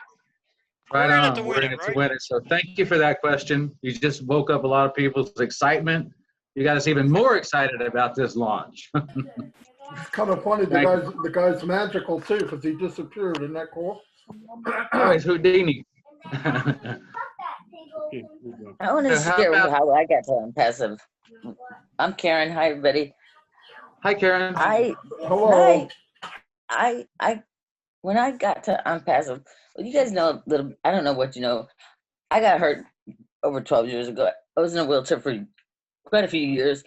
Right We're in it on. to We're win in it, it to right? win it. So thank you for that question. You just woke up a lot of people's excitement. You got us even more excited about this launch. It's kind of funny. The guy's magical too because he disappeared. Isn't that cool? Oh, it's Houdini. I want to So how share about- how I got to OnPassive. I'm Karen. Hi, everybody. Hi, Karen. Hello. When I got to OnPassive, well, you guys know a little. I don't know what you know. I got hurt over 12 years ago. I was in a wheelchair for quite a few years.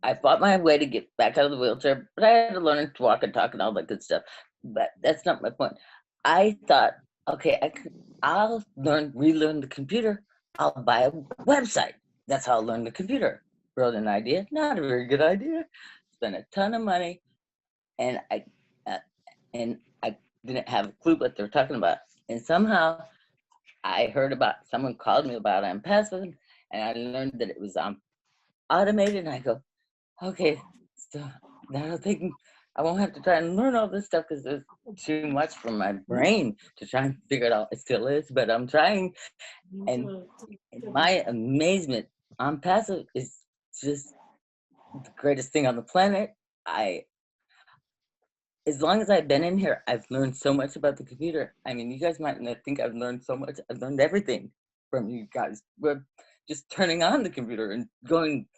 I fought my way to get back out of the wheelchair, but I had to learn to walk and talk and all that good stuff. But that's not my point. I thought, okay, I'll relearn the computer. I'll buy a website. That's how I'll learn the computer. Brilliant idea. Not a very good idea. Spent a ton of money, and I didn't have a clue what they were talking about. And somehow I heard about, someone called me about OnPassive, and I learned that it was automated, and I go, okay, so that'll take me, I won't have to try and learn all this stuff because there's too much for my brain to try and figure it out. It still is, but I'm trying. And in my amazement, OnPassive is just the greatest thing on the planet. As long as I've been in here, I've learned so much about the computer. I mean, you guys might not think I've learned so much. I've learned everything from you guys. We're just turning on the computer and going.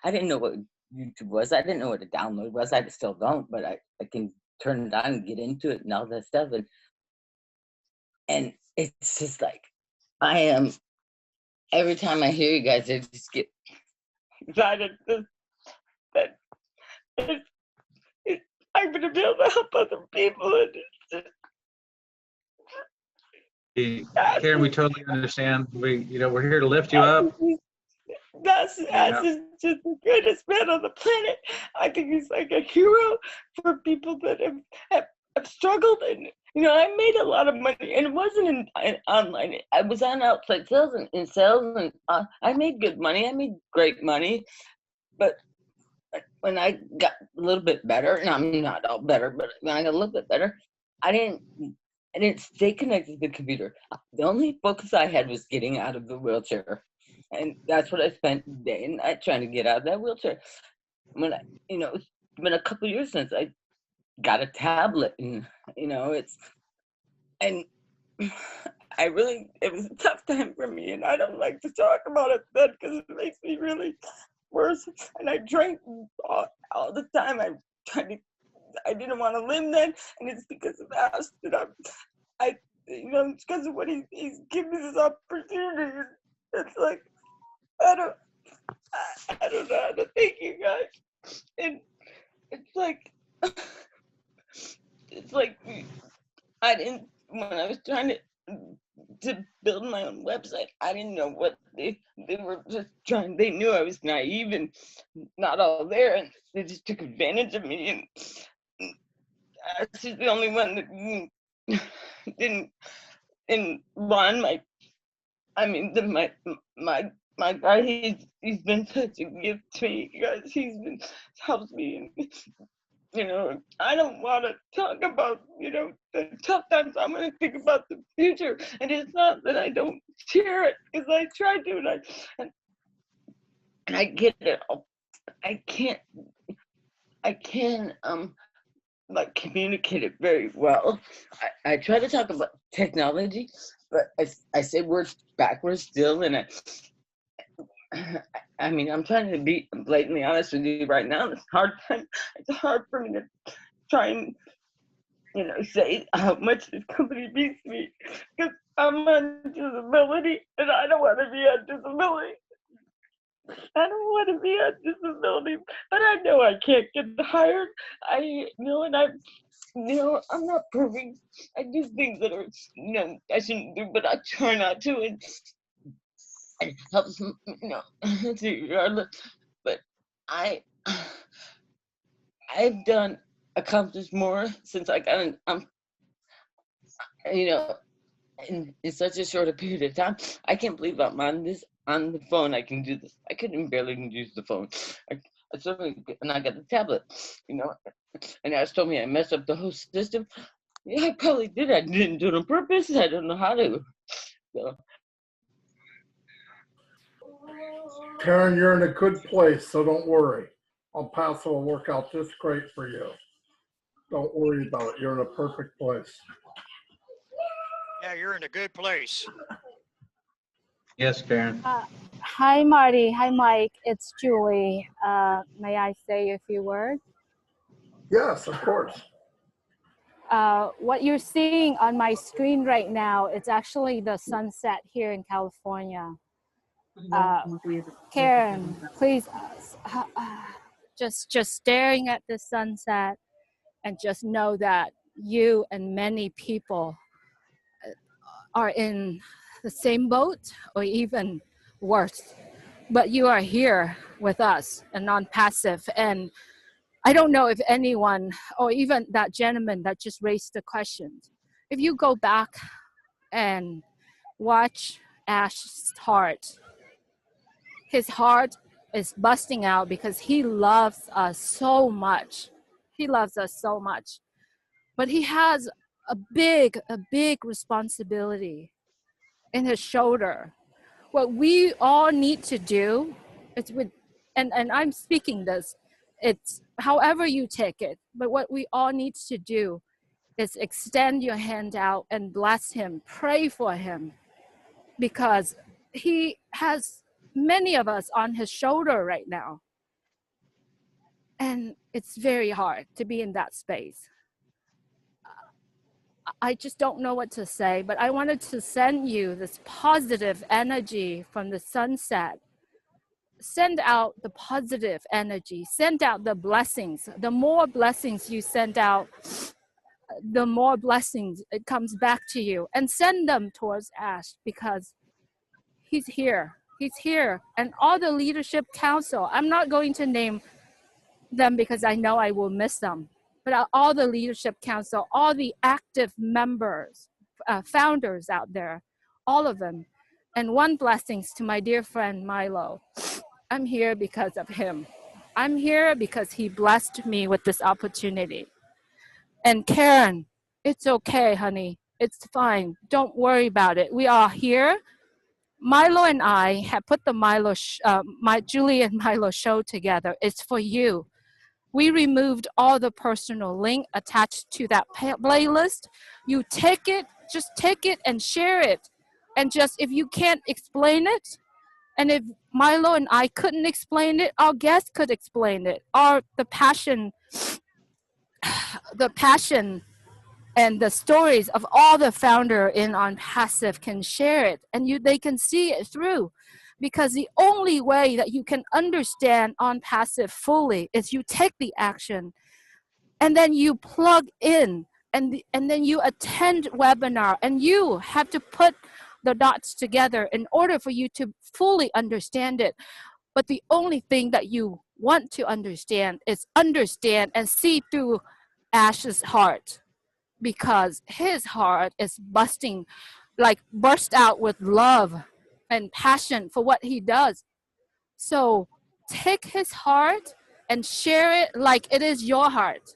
I didn't know what YouTube was. I didn't know what a download was. I still don't, but I can turn it on and get into it and all that stuff. And it's just like, I am, every time I hear you guys, I just get excited that I'm going to be able to help other people. And it's just, Karen, we totally understand. We're here to lift you up. Ash Yeah. is just the greatest man on the planet. I think he's like a hero for people that have struggled. And, you know, I made a lot of money, and it wasn't in online. I was on outside sales and in sales, and I made good money. I made great money. But when I got a little bit better, and I'm not all better, but when I got a little bit better, I didn't stay connected to the computer. The only focus I had was getting out of the wheelchair. And that's what I spent day and night trying to get out of that wheelchair. When you know, it's been a couple of years since I got a tablet, and, you know, and it was a tough time for me, and I don't like to talk about it then because it makes me really worse. And I drank all the time. I didn't want to live then, and it's because of Ash that you know, it's because of what he's given me this opportunity. It's like, I don't know how to thank you guys. And it's like when I was trying to build my own website, I didn't know what they were just trying. They knew I was naive and not all there, and they just took advantage of me. And she's the only one that didn't run my guy. He's been such a gift to me, guys. Helped me, and, you know, I don't want to talk about, you know, the tough times. I'm going to think about the future, and it's not that I don't share it, because I try to, and I get it. I can like communicate it very well. I try to talk about technology, but I say words backwards still, and I mean, I'm trying to be blatantly honest with you right now. It's hard for me to try and, you know, say how much this company beats me, because I'm on disability, and I don't want to be on disability. I don't want to be on disability, but I know I can't get hired. I know, and I'm not perfect. I do things that are, you know, I shouldn't do, but I try not to, and it helps, you know, regardless. But I've accomplished more since I got you know, in such a short a period of time. I can't believe I'm on the phone. I can do this. I couldn't barely use the phone. I certainly, and I got the tablet, you know, and Ash told me I messed up the whole system. Yeah, I probably did. I didn't do it on purpose. I don't know how to. So. Karen, you're in a good place, so don't worry. OnPassive will work out just great for you. Don't worry about it. You're in a perfect place. Yeah, you're in a good place. Yes, Karen. Hi, Marty. Hi, Mike. It's Julie. May I say a few words? Yes, of course. What you're seeing on my screen right now, it's actually the sunset here in California. Karen, please, just staring at the sunset, and just know that you and many people are in the same boat or even worse. But you are here with us and OnPassive. And I don't know if anyone, or even that gentleman that just raised the questions, if you go back and watch Ash's heart, his heart is busting out because he loves us so much. He loves us so much. But he has a big responsibility in his shoulder. What we all need to do is and I'm speaking this, it's however you take it, but what we all need to do is extend your hand out and bless him, pray for him, because he has many of us on his shoulder right now. And it's very hard to be in that space. I just don't know what to say, but I wanted to send you this positive energy from the sunset. Send out the positive energy, send out the blessings. The more blessings you send out, the more blessings it comes back to you, and send them towards Ash, because he's here He's here. And all the leadership council, I'm not going to name them because I know I will miss them, but all the leadership council, all the active members, founders out there, all of them. And one blessings to my dear friend Milo. I'm here because of him. I'm here because he blessed me with this opportunity. And Karen, it's okay, honey. It's fine. Don't worry about it. We are here. Milo and I have put the Julie and Milo show together. It's for you. We removed all the personal link attached to that playlist. You take it, just take it and share it. And just if you can't explain it, and if Milo and I couldn't explain it, our guest could explain it. Or the passion and the stories of all the founder in OnPassive can share it, and they can see it through. Because the only way that you can understand OnPassive fully is you take the action, and then you plug in, and then you attend webinar, and you have to put the dots together in order for you to fully understand it. But the only thing that you want to understand is understand and see through Ash's heart, because his heart is burst out with love and passion for what he does. So take his heart and share it like it is your heart.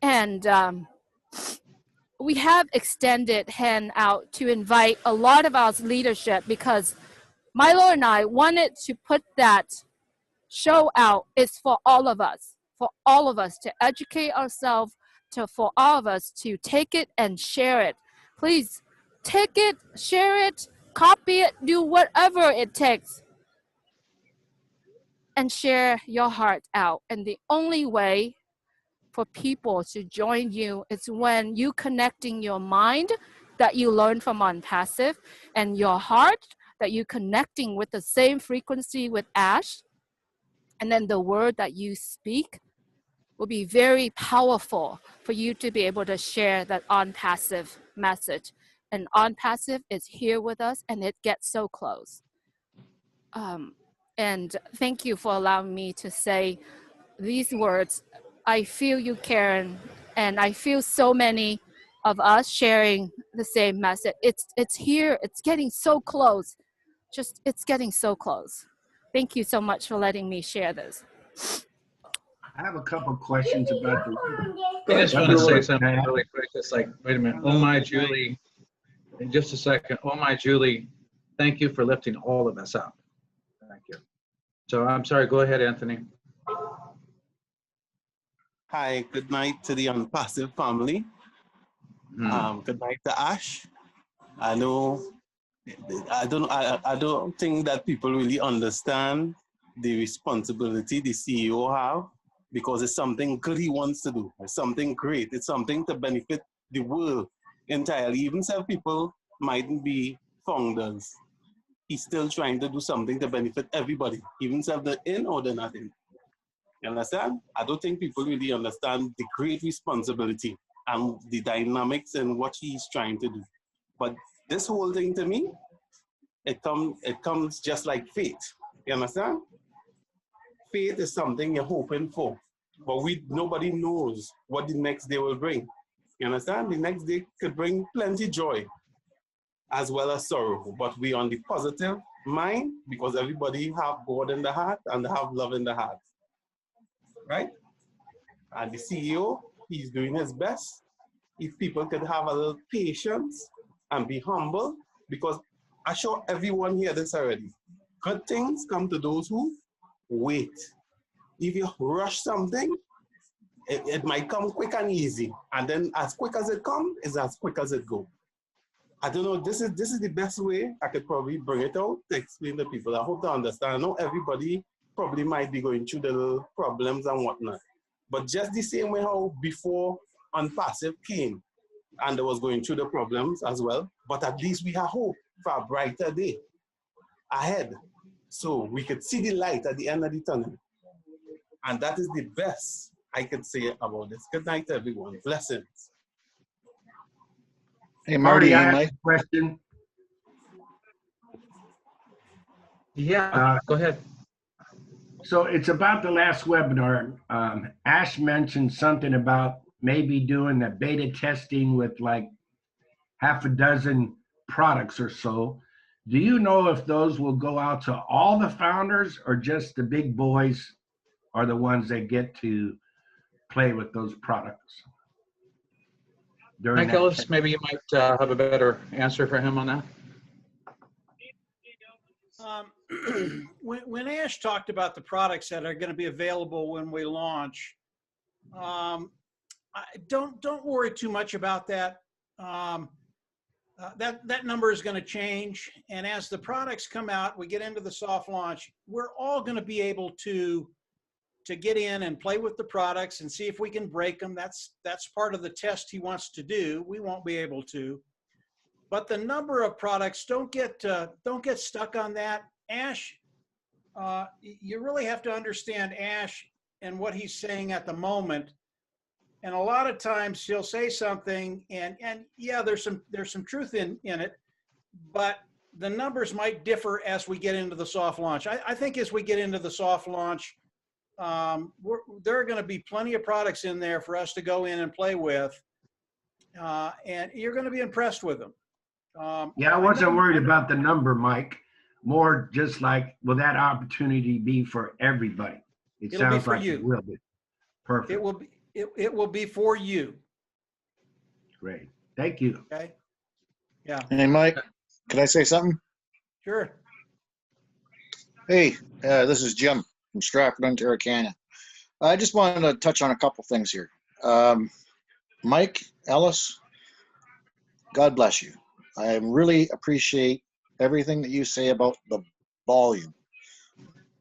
And we have extended hand out to invite a lot of our leadership, because Milo and I wanted to put that show out. It's for all of us to educate ourselves, for all of us to take it and share it. Please take it, share it, copy it, do whatever it takes, and share your heart out. And the only way for people to join you is when you connecting your mind that you learn from OnPassive and your heart that you connecting with the same frequency with Ash. And then the word that you speak will be very powerful for you to be able to share that OnPassive message. And OnPassive is here with us, and it gets so close. And thank you for allowing me to say these words. I feel you, Karen, and I feel so many of us sharing the same message. It's here. It's getting so close. It's getting so close. Thank you so much for letting me share this. I have a couple questions about the. I just want to say something really quick. It's like, wait a minute. Oh my Julie, in just a second. Oh my Julie, thank you for lifting all of us up. Thank you. So I'm sorry. Go ahead, Anthony. Hi. Good night to the OnPassive family. Good night to Ash. I know. I don't think that people really understand the responsibility the CEO have, because it's something good he wants to do. It's something great. It's something to benefit the world entirely. Even some people mightn't be founders. He's still trying to do something to benefit everybody, even if they're in or they're not in. You understand? I don't think people really understand the great responsibility and the dynamics and what he's trying to do. But this whole thing to me, it comes just like faith. You understand? Faith is something you're hoping for, but nobody knows what the next day will bring. You understand? The next day could bring plenty joy as well as sorrow, but we on the positive mind, because everybody have God in the heart and they have love in the heart, right? And the CEO, he's doing his best. If people could have a little patience and be humble, because I show everyone here this already. Good things come to those who wait. If you rush something, it might come quick and easy. And then as quick as it comes, is as quick as it goes. I don't know, this is the best way I could probably bring it out to explain to people. I hope to understand. I know everybody probably might be going through the little problems and whatnot. But just the same way how before OnPassive came, and they was going through the problems as well, but at least we have hope for a brighter day ahead. So we could see the light at the end of the tunnel. And that is the best I could say about this. Good night, everyone. Blessings. Hey, Marty, I have a question. Yeah, go ahead. So it's about the last webinar. Ash mentioned something about maybe doing the beta testing with like half a dozen products or so. Do you know if those will go out to all the founders or just the big boys are the ones that get to play with those products? Mike Ellis, maybe you might have a better answer for him on that. When Ash talked about the products that are going to be available when we launch, don't worry too much about that. That number is going to change, and as the products come out, we get into the soft launch. We're all going to be able to get in and play with the products and see if we can break them. That's part of the test he wants to do. We won't be able to. But the number of products, don't get stuck on that. Ash, you really have to understand Ash and what he's saying at the moment. And a lot of times he'll say something, and yeah, there's some truth in it, but the numbers might differ as we get into the soft launch. I think as we get into the soft launch, there are going to be plenty of products in there for us to go in and play with, and you're going to be impressed with them. Yeah, I wasn't worried about the number, Mike. More just like, will that opportunity be for everybody? It'll be sounds for like you. it will be. Perfect. It will be for you. Great. Thank you. Okay. Yeah. Hey, Mike, can I say something? Sure. Hey, this is Jim from Stratford, Ontario, Canada. I just wanted to touch on a couple things here. Mike Ellis, God bless you. I really appreciate everything that you say about the volume.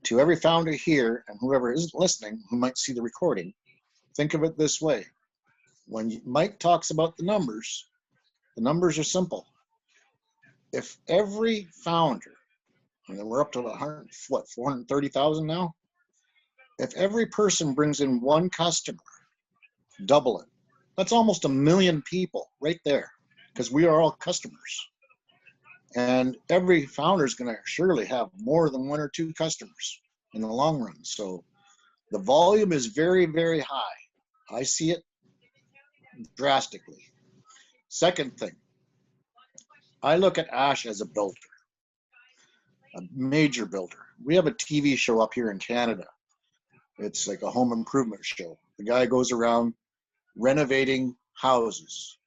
To every founder here and whoever is listening who might see the recording, think of it this way. When Mike talks about the numbers are simple. If every founder, and we're up to 430,000 now? If every person brings in one customer, double it. That's almost 1 million people right there, because we are all customers. And every founder is going to surely have more than 1 or 2 customers in the long run. So the volume is very, very high. I see it drastically. Second thing, I look at Ash as a builder, a major builder. We have a TV show up here in Canada. It's like a home improvement show. The guy goes around renovating houses,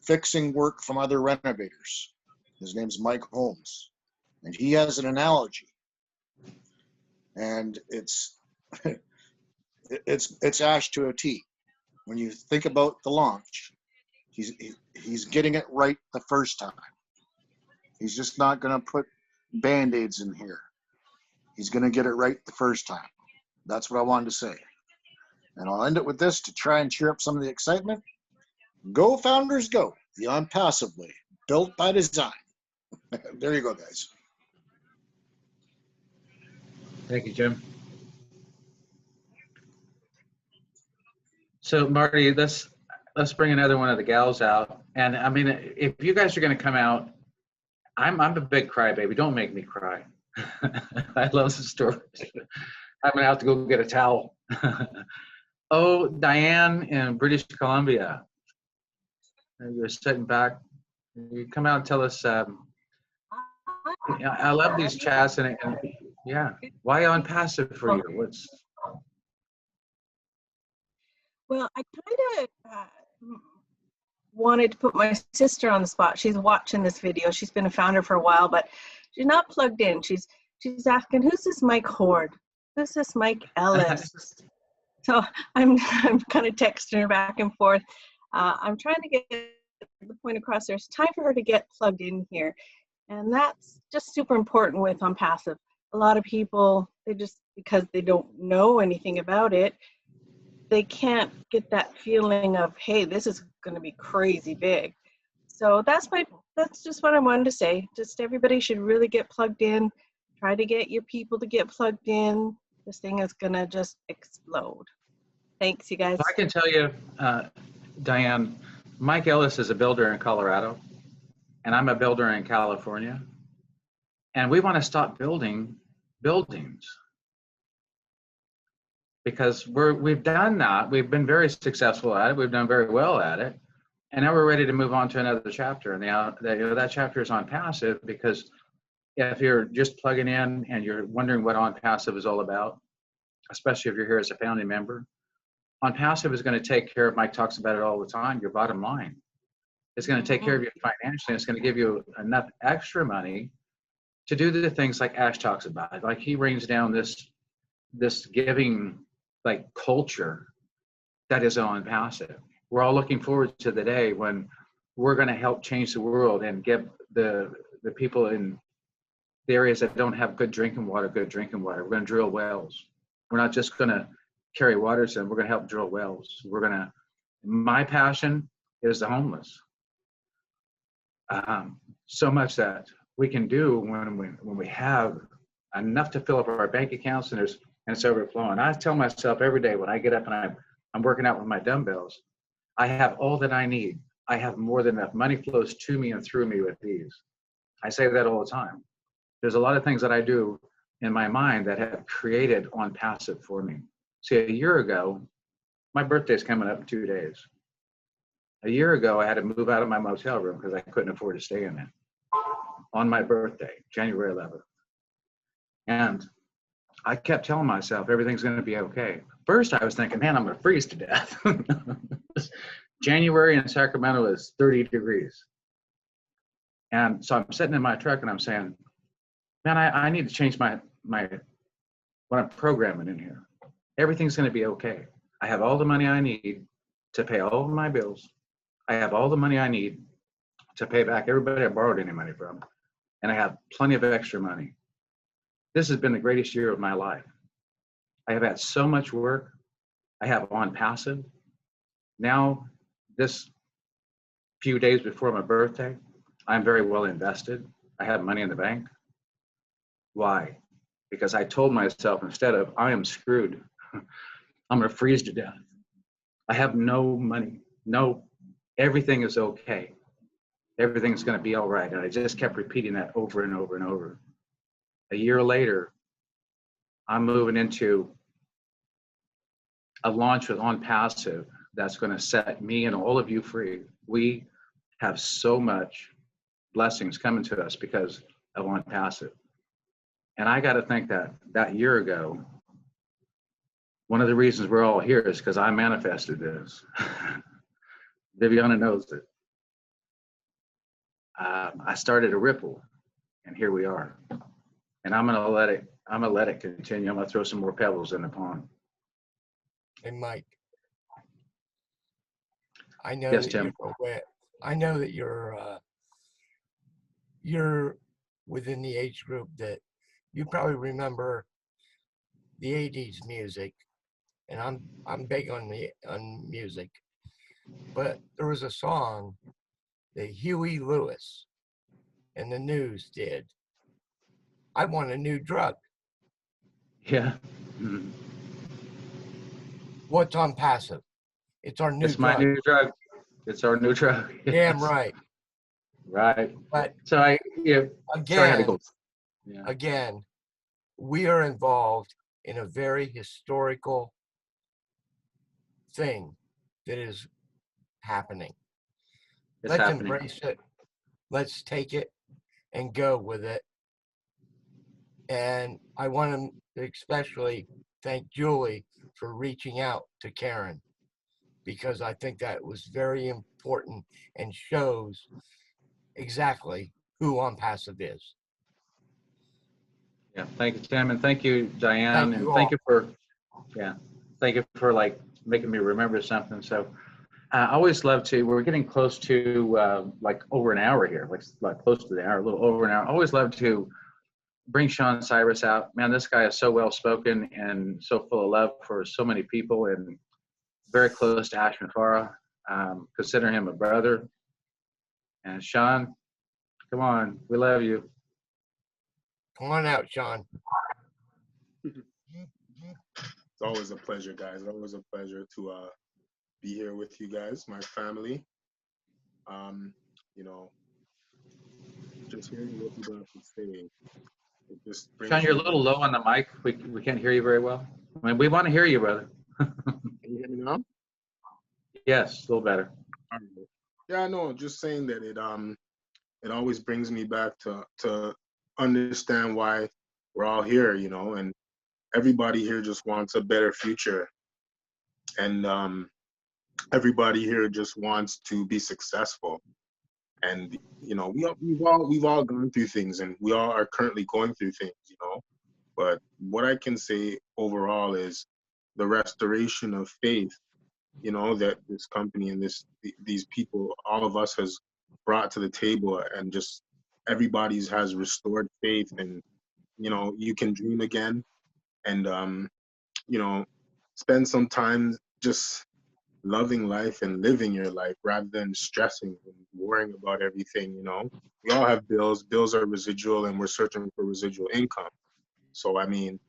fixing work from other renovators. His name's Mike Holmes, and he has an analogy, and it's Ash to a T. When you think about the launch, he's getting it right the first time. He's just not going to put Band-Aids in here. He's going to get it right the first time. That's what I wanted to say. And I'll end it with this to try and cheer up some of the excitement. Go founders go, the OnPassive way, built by design. There you go, guys. Thank you, Jim. So Marty, let's bring another one of the gals out. And I mean, if you guys are going to come out, I'm a big crybaby. Don't make me cry. I love the stories. I'm gonna have to go get a towel. Oh, Diane in British Columbia. You're sitting back. You come out and tell us. I love these chats and yeah. Why OnPassive for you? What's? Well, I kind of wanted to put my sister on the spot. She's watching this video. She's been a founder for a while, but she's not plugged in. She's asking, who's this Mike Hord? Who's this Mike Ellis? So I'm kind of texting her back and forth. I'm trying to get the point across. There's time for her to get plugged in here. And that's just super important with OnPassive. A lot of people, they just, because they don't know anything about it, they can't get that feeling of, hey, this is going to be crazy big. So that's just what I wanted to say. Just everybody should really get plugged in. Try to get your people to get plugged in. This thing is going to just explode. Thanks, you guys. I can tell you, Diane, Mike Ellis is a builder in Colorado, and I'm a builder in California. And we want to stop building buildings because we've done that. We've been very successful at it. We've done very well at it. And now we're ready to move on to another chapter. And that chapter is on passive, because if you're just plugging in and you're wondering what OnPassive is all about, especially if you're here as a founding member, OnPassive is going to take care of, Mike talks about it all the time, your bottom line. It's going to take care of you financially. It's going to give you enough extra money to do the things like Ash talks about. Like he brings down this giving like culture that is OnPassive. We're all looking forward to the day when we're going to help change the world and give the people in the areas that don't have good drinking water. We're going to drill wells. We're not just going to carry water to them. We're going to help drill wells. My passion is the homeless. So much that we can do when we have enough to fill up our bank accounts and it's overflowing. I tell myself every day when I get up and I'm working out with my dumbbells, I have all that I need. I have more than enough. Money flows to me and through me with ease. I say that all the time. There's a lot of things that I do in my mind that have created OnPassive for me. See, a year ago, my birthday's coming up in 2 days. A year ago, I had to move out of my motel room because I couldn't afford to stay in it on my birthday, January 11th. And I kept telling myself everything's going to be okay. First, I was thinking, man, I'm going to freeze to death. January in Sacramento is 30 degrees. And so I'm sitting in my truck and I'm saying, man, I need to change what I'm programming in here. Everything's going to be okay. I have all the money I need to pay all of my bills. I have all the money I need to pay back everybody I borrowed any money from. And I have plenty of extra money. This has been the greatest year of my life. I have had so much work. I have OnPassive. Now, this few days before my birthday, I'm very well invested. I have money in the bank. Why? Because I told myself, instead of, I am screwed, I'm going to freeze to death. I have no money. No, everything is okay. Everything's going to be all right. And I just kept repeating that over and over and over. A year later, I'm moving into a launch with OnPassive that's going to set me and all of you free. We have so much blessings coming to us because of OnPassive. And I got to think that year ago, one of the reasons we're all here is because I manifested this. Viviana knows it. I started a ripple, and here we are. And I'm gonna let it continue. I'm gonna throw some more pebbles in the pond. Hey, Mike. I know Yes, that Tim. you're aware. I know that you're within the age group that you probably remember the 80s music, and I'm big on music. But there was a song that Huey Lewis and the News did. I want a new drug. Yeah. Mm-hmm. What's OnPassive? It's our new It's my drug. new drug. It's our new drug. Yes. Damn right. Right. But so I had to go. Yeah. Again, we are involved in a very historical thing that is happening. Let's embrace it. Let's take it and go with it. And I want to especially thank Julie for reaching out to Karen, because I think that was very important and shows exactly who OnPassive is. Yeah, thank you, Tim, and thank you, Diane, Thank and you thank all. thank you for like making me remember something. So I always love to. We're getting close to like over an hour here, like close to the hour, a little over an hour. I always love to bring Sean Cyrus out. Man, this guy is so well spoken and so full of love for so many people, and very close to Ash Farah. Consider him a brother. And Sean, come on, we love you. Come on out, Sean. It's always a pleasure, guys. Always a pleasure to be here with you guys, my family. You know, just hearing what you have to say, it just brings Sean, you're a me little low on the mic. We can't hear you very well. I mean, we want to hear you, brother. Can you hear me now? Yes, a little better. All right. Yeah, no, just saying that it always brings me back to understand why we're all here, you know, and everybody here just wants a better future, and everybody here just wants to be successful. And you know, we've all gone through things, and we all are currently going through things, you know. But what I can say overall is the restoration of faith, you know, that this company and these people, all of us, has brought to the table, and just everybody's has restored faith, and you know, you can dream again, and you know, spend some time just loving life and living your life rather than stressing and worrying about everything, you know. We all have bills. Bills are residual, and we're searching for residual income. So I mean,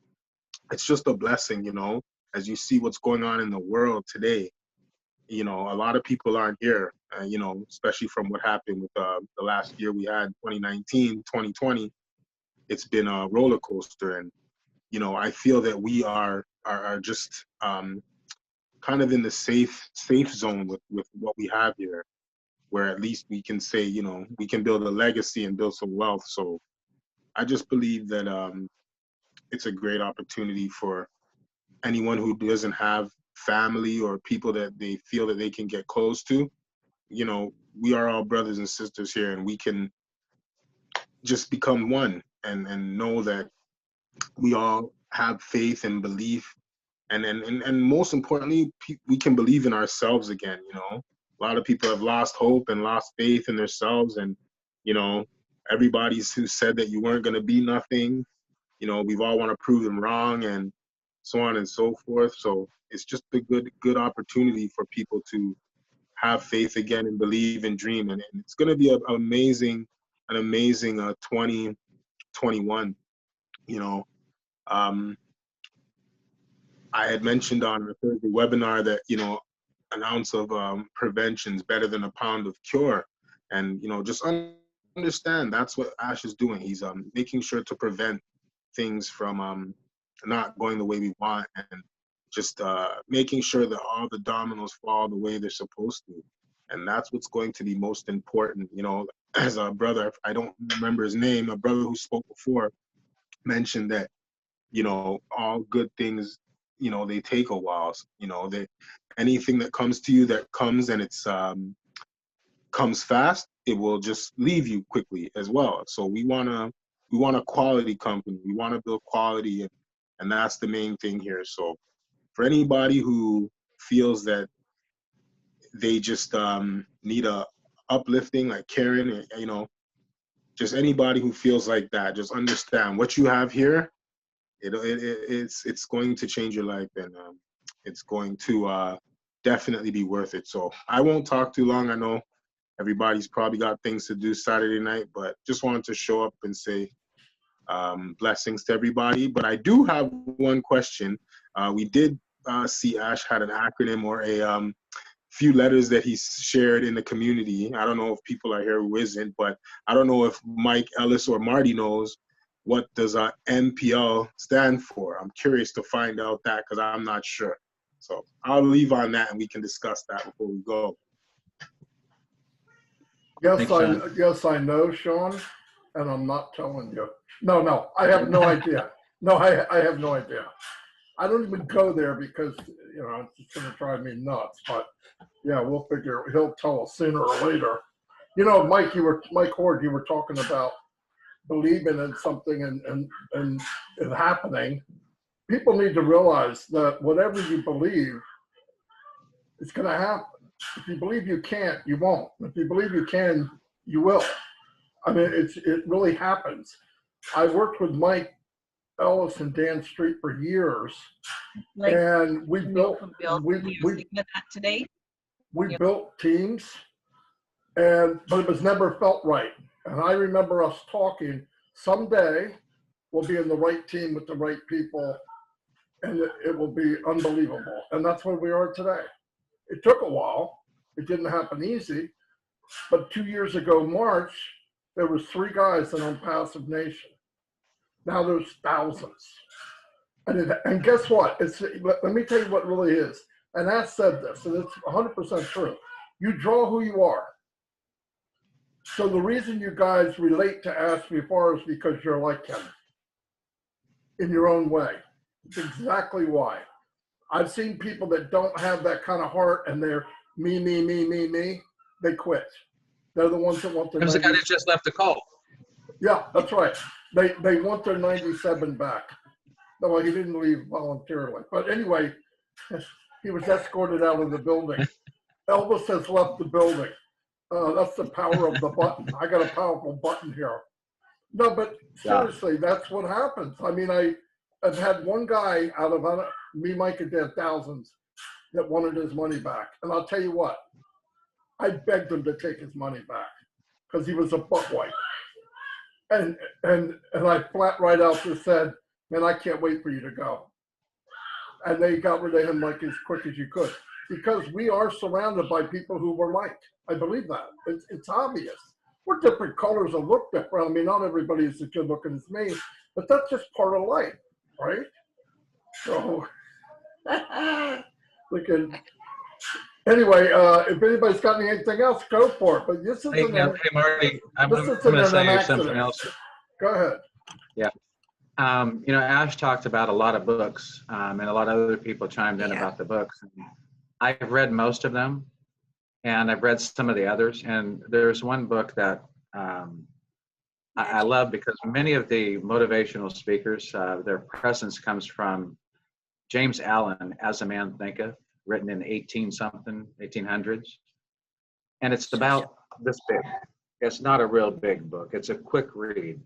it's just a blessing, you know, as you see what's going on in the world today. You know, a lot of people aren't here, you know, especially from what happened with the last year we had, 2019, 2020. It's been a roller coaster, and you know, I feel that we are just kind of in the safe zone with what we have here, where at least we can say, you know, we can build a legacy and build some wealth. So I just believe that it's a great opportunity for anyone who doesn't have family or people that they feel that they can get close to. You know, we are all brothers and sisters here, and we can just become one, and know that we all have faith and belief, and most importantly, we can believe in ourselves again. You know, a lot of people have lost hope and lost faith in themselves, and you know, everybody's who said that you weren't going to be nothing, you know, we've all want to prove them wrong, and so on and so forth. So it's just a good opportunity for people to have faith again and believe and dream, and it's going to be an amazing 2021. You know, I had mentioned on a Thursday webinar that, you know, an ounce of prevention is better than a pound of cure. And, you know, just understand that's what Ash is doing. He's making sure to prevent things from not going the way we want, and just making sure that all the dominoes fall the way they're supposed to. And that's what's going to be most important. You know, as a brother, I don't remember his name, a brother who spoke before mentioned that, you know, all good things, you know, they take a while. You know, anything that comes to you that comes and it's comes fast, it will just leave you quickly as well. So we want a quality company. We want to build quality, and that's the main thing here. So for anybody who feels that they just need a uplifting, like Karen, you know, just anybody who feels like that, just understand what you have here. It's going to change your life, and it's going to definitely be worth it. So I won't talk too long. I know everybody's probably got things to do Saturday night, but just wanted to show up and say blessings to everybody. But I do have one question. We did see Ash had an acronym or a few letters that he shared in the community. I don't know if people are here who isn't, but I don't know if Mike, Ellis, or Marty knows what does MPL stand for. I'm curious to find out that, because I'm not sure. So I'll leave on that, and we can discuss that before we go. Yes, I know, Sean, and I'm not telling you. No, I have no idea. No, I have no idea. I don't even go there because, you know, it's just going to drive me nuts. But yeah, we'll figure. He'll tell us sooner or later. You know, Mike Hord, you were talking about believing in something and it happening. People need to realize that whatever you believe, it's going to happen. If you believe you can't, you won't. If you believe you can, you will. I mean, it really happens. I worked with Mike Ellis and Dan Street for years, Like, and we built today. We built teams, but it was never felt right. And I remember us talking. Someday we'll be in the right team with the right people, and it will be unbelievable. And that's where we are today. It took a while. It didn't happen easy. But 2 years ago, March, there was 3 guys in OnPassive Nation. Now there's thousands. And guess what? Let me tell you what really is. And Ash said this, and it's 100% true. You draw who you are. So the reason you guys relate to Ash before is because you're like him in your own way. It's exactly why. I've seen people that don't have that kind of heart and they're me. They quit. They're the ones that want their. There's a guy that just left the call. Yeah, that's right. They want their 97 back. Well, he didn't leave voluntarily. But anyway, he was escorted out of the building. Elvis has left the building. That's the power of the button. I got a powerful button here. No, but seriously, that's what happens. I mean, I've had one guy out of me, Mike, and Dad, thousands that wanted his money back. And I'll tell you what, I begged him to take his money back because he was a butt wipe. And I flat right out just said, man, I can't wait for you to go. And they got rid of him like as quick as you could. Because we are surrounded by people who were like. I believe that. It's obvious. We're different colors and look different. I mean, not everybody is as good looking as me, but that's just part of life, right? So, anyway, if anybody's got anything else, go for it. But this is Hey, Marty, I'm going to say something else. Go ahead. Yeah. You know, Ash talked about a lot of books, and a lot of other people chimed in about the books. I've read most of them, and I've read some of the others. And there's one book that I love because many of the motivational speakers, their presence comes from James Allen, As a Man Thinketh, written in 1800s. And it's about this big. It's not a real big book. It's a quick read.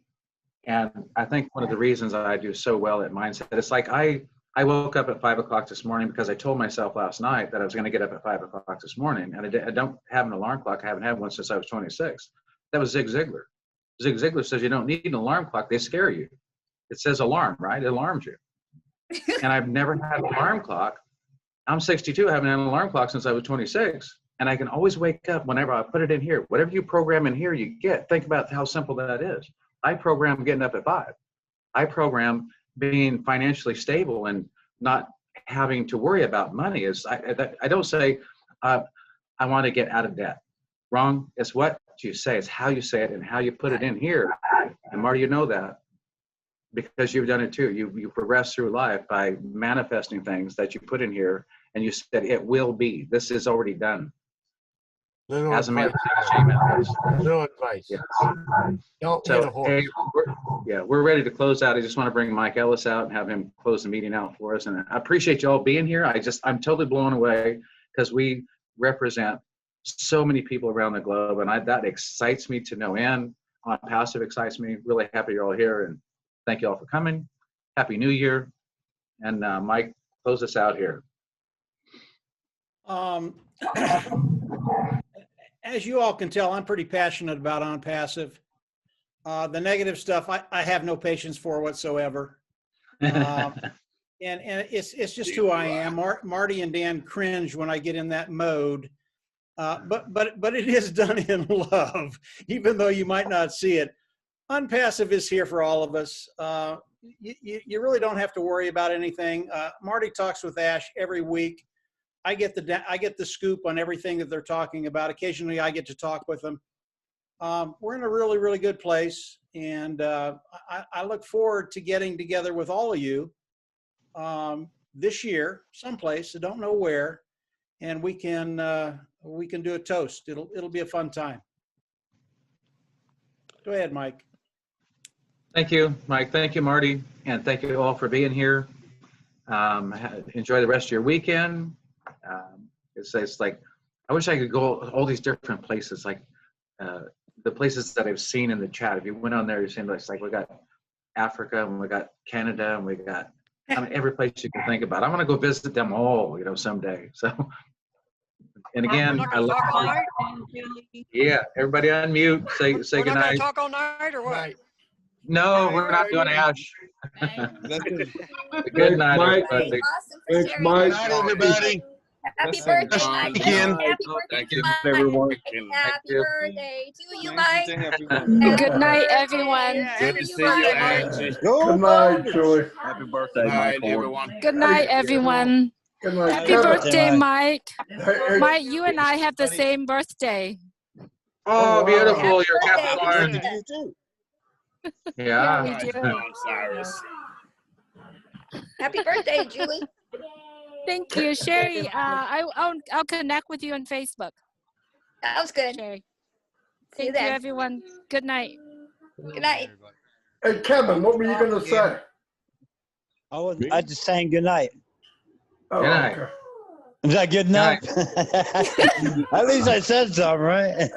And I think one of the reasons I do so well at mindset, it's like I woke up at 5 o'clock this morning because I told myself last night that I was going to get up at 5 o'clock this morning. And I don't have an alarm clock. I haven't had one since I was 26. That was Zig Ziglar. Zig Ziglar says you don't need an alarm clock. They scare you. It says alarm, right? It alarms you. And I've never had an alarm clock. I'm 62. I haven't had an alarm clock since I was 26. And I can always wake up whenever I put it in here. Whatever you program in here, you get. Think about how simple that is. I program getting up at 5. I program being financially stable and not having to worry about money. I don't say I want to get out of debt. Wrong. It's what you say. It's how you say it and how you put it in here. And Marty, you know that because you've done it too. You progress through life by manifesting things that you put in here, and you said it will be. This is already done. As a man, little advice. Yes. Don't hit a horse. Hey, we're ready to close out. I just want to bring Mike Ellis out and have him close the meeting out for us. And I appreciate you all being here. I'm totally blown away because we represent so many people around the globe, and that excites me to no end. OnPassive excites me. Really happy you're all here, and thank you all for coming. Happy New Year. And Mike, close us out here. As you all can tell, I'm pretty passionate about OnPassive. The negative stuff, I have no patience for whatsoever. And it's just who I am. Marty and Dan cringe when I get in that mode. But it is done in love, even though you might not see it. OnPassive is here for all of us. You really don't have to worry about anything. Marty talks with Ash every week. I get the scoop on everything that they're talking about. Occasionally, I get to talk with them. We're in a really, really good place, and I look forward to getting together with all of you this year, someplace. I don't know where, and we can do a toast. It'll be a fun time. Go ahead, Mike. Thank you, Mike. Thank you, Marty, and thank you all for being here. Enjoy the rest of your weekend. It's like, I wish I could go all these different places, like the places that I've seen in the chat. If you went on there, you're seeing it's like we got Africa and we got Canada and we got every place you can think about. I want to go visit them all, someday. So, and again, I love. Yeah, everybody unmute. Say good night. Talk all night or what? No, we're not doing Ash. Good night, Mike. everybody. Thanks, Mike. Good night, everybody. Happy Blessings. birthday, John, Mike. Ken. Happy thank birthday, you, Mike. everyone. Happy you. birthday to you, Nice Mike. meeting everyone. Good night, Birthday everyone. Good to see you, Angie. Good night, Julie. Happy Good birthday, night, Michael. everyone. Good night, Hey, everyone. good night, Happy Kevin. birthday, Mike. Hey, Mike, you and I have the same birthday. Oh, wow. beautiful. You're Happy birthday Capricorn. to to you too. Yeah, Yeah. we Nice, do. John Cyrus. Happy birthday, Julie. Thank you, Sherry. I'll connect with you on Facebook. Sounds good. Sherry. See you Thank you, then. everyone. Good night. Good night. Hey, Kevin, what were you going to say? I just saying good night. Oh, Good night. okay. Is that good enough? At least I said something, right?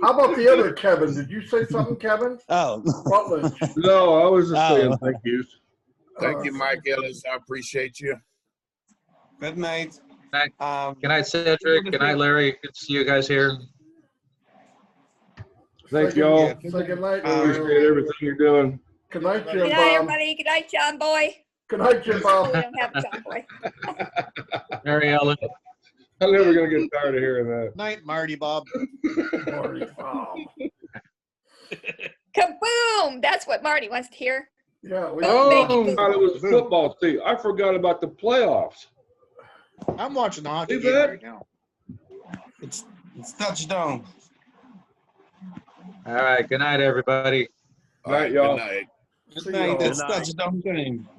How about the other Kevin? Did you say something, Kevin? Oh. Rutledge. No, I was just saying thank you. Thank you, Mike Ellis. I appreciate you. Good night. Good night, Cedric. Good night, Larry. Good to see you guys here. Thank y'all. Say good night. Appreciate everything you're doing. Good night, Jim Good night, Bob. everybody. Good night, John Boy. Good night, Jim Oh, Bob. we don't have a John Boy. Mary Ellen. I'm never gonna get tired of hearing that. Night, Marty Bob. Marty Bob. Kaboom! That's what Marty wants to hear. Yeah. Oh, God, it was football. See, I forgot about the playoffs. I'm watching the hockey See game that? right now. It's touchdown. All right. Good night, everybody. All right, Night, y'all. good night. Good night. Good It's night. touchdown time.